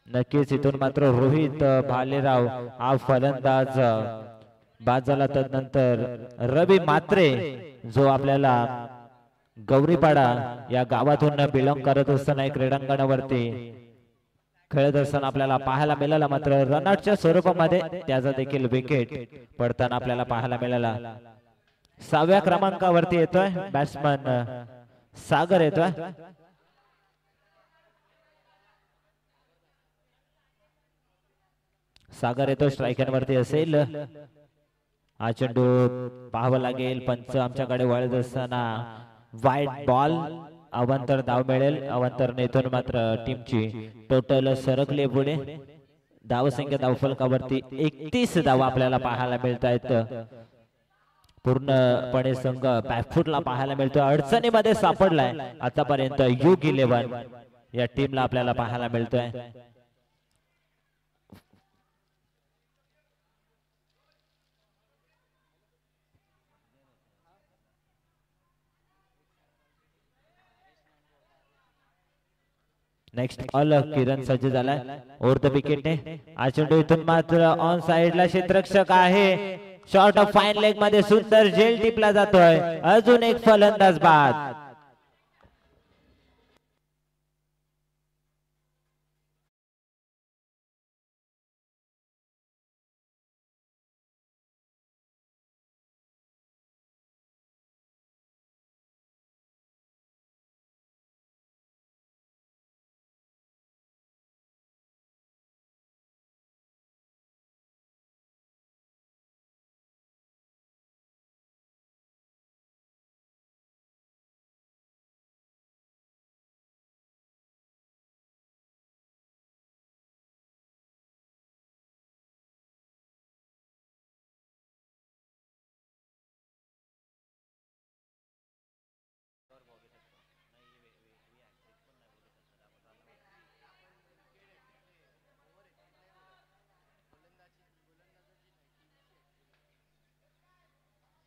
Speaker 2: नक्कीच इथून मात्र रोहित भालेराव हा फलंदाज बाद झाला. तदनंतर रवी म्हात्रे जो आपल्याला गौरीपाडा या गावातून बिलॉंग करत असताना क्रीडांगणावरती खेळत असताना आपल्याला पाहायला मिळाला. मात्र रनआउटच्या स्वरूपामध्ये त्याचा देखील विकेट पडताना आपल्याला पाहायला मिळाला. 6व्या क्रमांकावरती येतोय बॅट्समन सागर येतोय. सागर येतो स्ट्रायकर वरती असेल. हा चेंडू पाहावा लागेल. पंच आमच्याकडे वळत असताना वाईट बॉल. अवांतर धाव मिळेल. अवांतर नेतून मात्र टीमची टोटल सरकले पुढे. धावसंख्या धावफलकावरती 31 धावा आपल्याला पाहायला मिळत आहेत. पूर्णपणे संघ बॅकफुटला पाहायला मिळतो. अडचणीमध्ये सापडलाय आतापर्यंत युग 11 या टीमला आपल्याला पाहायला मिळतोय. नेक्स्ट ऑल किरण सज्ज झालाय ओव्हर द विकेटने. हा चेंडू इथून मात्र ऑन साइडला क्षेत्ररक्षक आहे. शॉर्ट ऑफ फाईन लेग मध्ये सुंदर झेल टिपला जातोय. अजून एक फलंदाज बाद.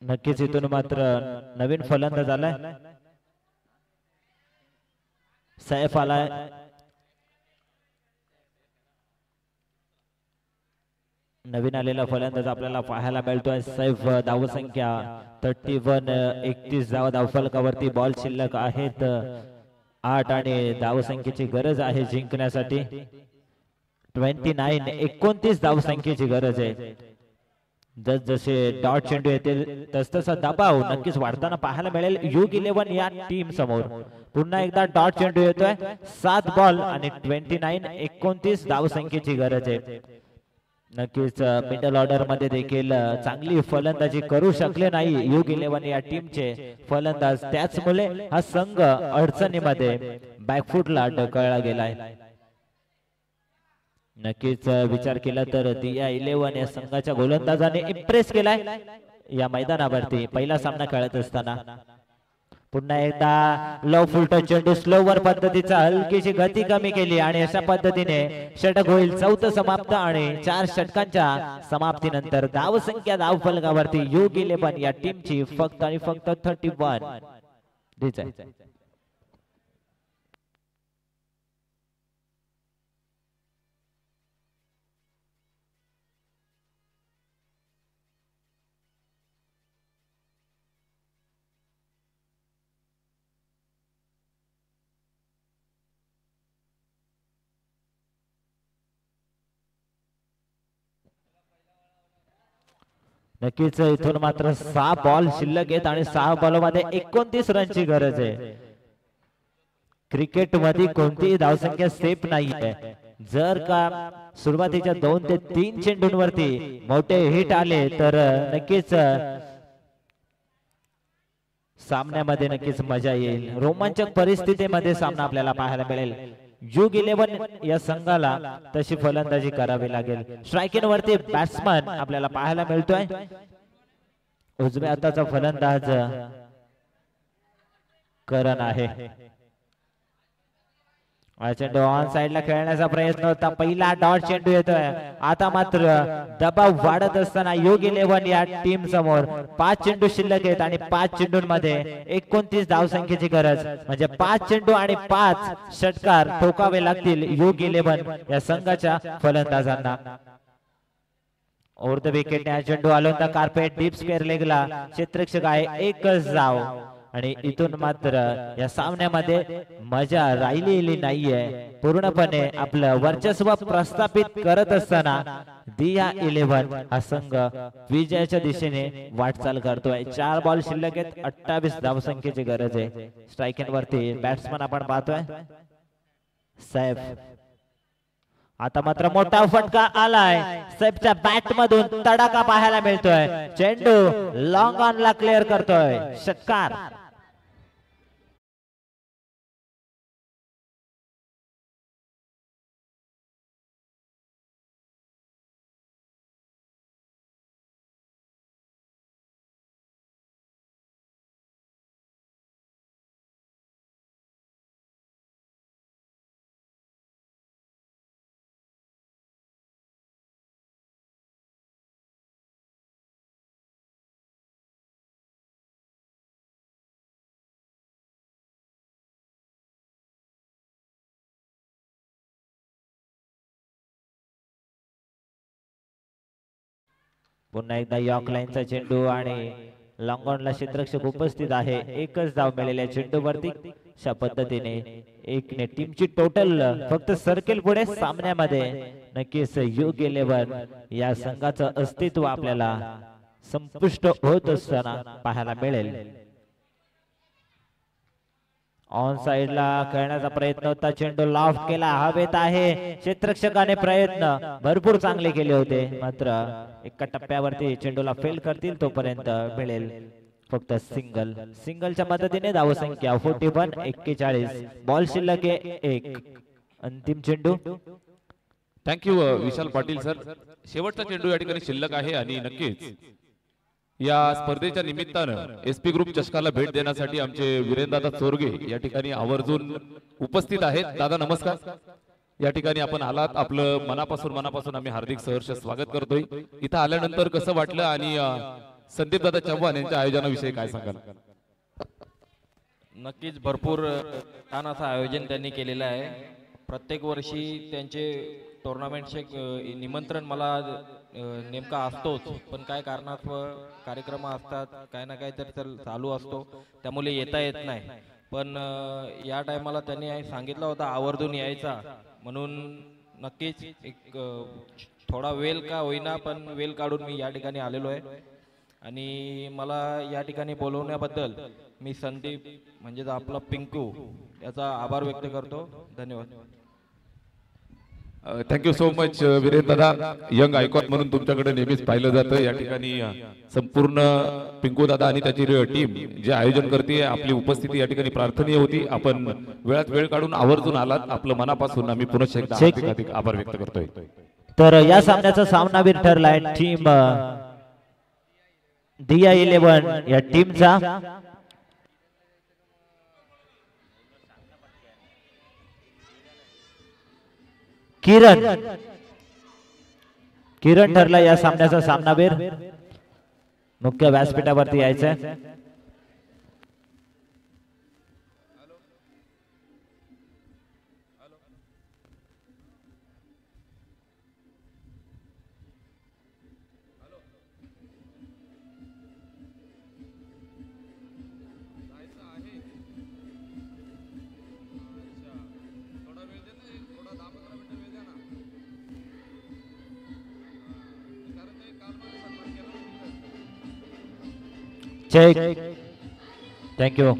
Speaker 2: नक्कीच इथून मात्र नवीन फलंदाज आलाय. सैफ आलाय. नवीन आलेला फलंदाज आपल्याला पाहायला मिळतोय सैफ. धावसंख्या 31. 31 धावा धावफलकावरती. बॉल शिल्लक आहेत 8 आणि धावसंख्येची गरज आहे जिंकण्यासाठी 29. 29 धावसंख्येची गरज आहे. जसजसे डॉट चेंडू येतील तसतसा दबाव नक्कीच वाढताना पाहायला मिळेल युग 11 या टीम समोर. पुन्हा एकदा डॉट चेंडू येतोय. 7 बॉल आणि 29 धावसंख्येची गरज आहे. नक्कीच मिडल ऑर्डर मध्ये देखील चांगली फलंदाजी करू शकले नाही युग 11 या टीमचे फलंदाज. त्याचमुळे हा संघ अडचणीमध्ये बॅकफुटला ढकलला गेलाय. नक्कीच विचार केला तर दिया 11 या संघाच्या गोलंदाजाने इम्प्रेस केलाय या मैदानावरती पहिला सामना खेळत असताना. पुन्हा एकदा लो फुल टच चेंडू स्लोवर पद्धतीचा हलकीशी गती कमी केली आणि अशा पद्धतीने षटक होईल. चौथं समाप्त आणि 4 षटकांच्या समाप्तीनंतर धावसंख्या धावफलकावरती योग 11 या टीमची फक्त आणि फक्त 31 आहे. नक्कीच इथून मात्र 6 बॉल शिल्लक आहेत आणि 6 बॉलमध्ये 29 रनची गरज आहे. क्रिकेट मध्ये कोणतीही धावसंख्या सेफ नाहीये. जर का सुरुवातीच्या 2 ते 3 चेंडूंवरती मोठे हिट आले तर नक्कीच सामन्यामध्ये नक्कीच मजा येईल. रोमांचक परिस्थितीमध्ये सामना आपल्याला पाहायला मिळेल. योग 11 या संघाला तशी फलंदाजी करावी लागेल. स्ट्रायकिंग वरती बॅट्समन आपल्याला पाहायला मिळतोय. उजव्या हाताचा फलंदाज करण आहे. चेंडू ऑन साइडला खेळण्याचा प्रयत्न होता. पहिला डॉट चेंडू येतोय. आता मात्र दबाव वाढत असताना योग 11 या टीम समोर 5 चेंडू शिल्लक आहेत आणि 5 चेंडूंमध्ये 29 धावसंख्येची गरज. म्हणजे 5 चेंडू आणि 5 षटकार ठोकावे लागतील योग 11 या संघाच्या फलंदाजांना. ओव्हर द विकेटने हा चेंडू आलोंदा कार्पेट डीप स्क्वेअर लेगला क्षेत्ररक्षक आहे. एकच धाव आणि इथून मात्र या सामन्यामध्ये मजा राहिलेली नाहीये. पूर्णपणे आपलं वर्चस्व प्रस्थापित करत असताना दिया 11 हा संघ विजयाच्या दिशेने वाटचाल करतोय. 4 बॉल शिल्लक आहेत. 28 धावसंख्येची गरज आहे. स्ट्रायकिंग वरती बॅट्समन आपण पाहतोय सैफ. आता मात्र मोठा फटका आलाय. सैफच्या बॅट मधून तडाखा पाहायला मिळतोय. चेंडू लॉंग ऑन ला क्लिअर करतोय. षटकार. पुन्हा एकदा यॉर्क लाईनचा चेंडू आणि लॉंगॉनला क्षेत्ररक्षक उपस्थित आहे. एकच धाव मिळालेल्या चेंडूवरती. अशा पद्धतीने एकने टीमची टोटल फक्त सर्कल पुढे सामन्यामध्ये नक्कीच योग 11 या संघाचं अस्तित्व आपल्याला संपुष्ट होत असताना पाहायला मिळेल. ऑन साइडला खेळण्याचा प्रयत्न होता. चेंडू लॉफ्ट केला. हवेत आहे. क्षेत्ररक्षकाने प्रयत्न भरपूर चांगले केले होते. मात्र एका टप्प्यावरती चेंडूला फेल करतील तोपर्यंत मिळेल फक्त सिंगल. सिंगलच्या मदतीने धावसंख्या 41-41. बॉल शिल्लक 1. अंतिम चेंडू.
Speaker 1: Thank you Vishal Patil sir. शेवटचा चेंडू या ठिकाणी शिल्लक आहे आणि नक्कीच या स्पर्धेच्या निमित्तानं एसपी ग्रुप चषकाला भेट देण्यासाठी आमचे वीरेंद्रदादा चोरगे या ठिकाणी आवर्जून उपस्थित आहेत. दादा नमस्कार. या ठिकाणी आपण आलात. आपलं मनापासून आम्ही हार्दिक सहर्ष स्वागत करतोय. इथं आल्यानंतर कसं वाटलं आणि संदीप दादा चव्हाण यांच्या आयोजनाविषयी काय सांगाल?
Speaker 3: नक्कीच भरपूर छान असं आयोजन त्यांनी केलेलं आहे. प्रत्येक वर्षी त्यांचे टुर्नामेंटचे निमंत्रण मला नेमका असतोच, पण काय कारणास्तव कार्यक्रम असतात, काय ना काय तर चालू असतो, त्यामुळे येता येत नाही. पण या टायमाला त्यांनी सांगितलं होतं आवर्जून यायचा, म्हणून नक्कीच एक थोडा वेळ का होईना पण वेळ काढून मी या ठिकाणी आलेलो आहे. आणि मला या ठिकाणी बोलवण्याबद्दल मी संदीप म्हणजे आपला पिंकू याचा आभार व्यक्त करतो. धन्यवाद.
Speaker 1: थँक्यू सो मच वीरेंद्र दादा. यंग आयकॉन म्हणून तुमच्याकडे नेहमीच पाहिलं जातं. या ठिकाणी संपूर्ण पिंकू दादा आणि त्याची टीम जे आयोजन करते, आपली उपस्थिती या ठिकाणी प्रार्थनीय होती. आपण वेळात वेळ काढून आवर्जून आलात, आपलं मनापासून आम्ही पुन्हा एकदा हार्दिक आभार व्यक्त करतोय.
Speaker 2: तर या सामन्याचा सामनावीर ठरलाय टीम दिया 11 या टीमचा. किरण ठरला या सामन्याचा सामनावीर. मुख्य व्यासपीठावरती यायचंय. चेक. थँक्यू.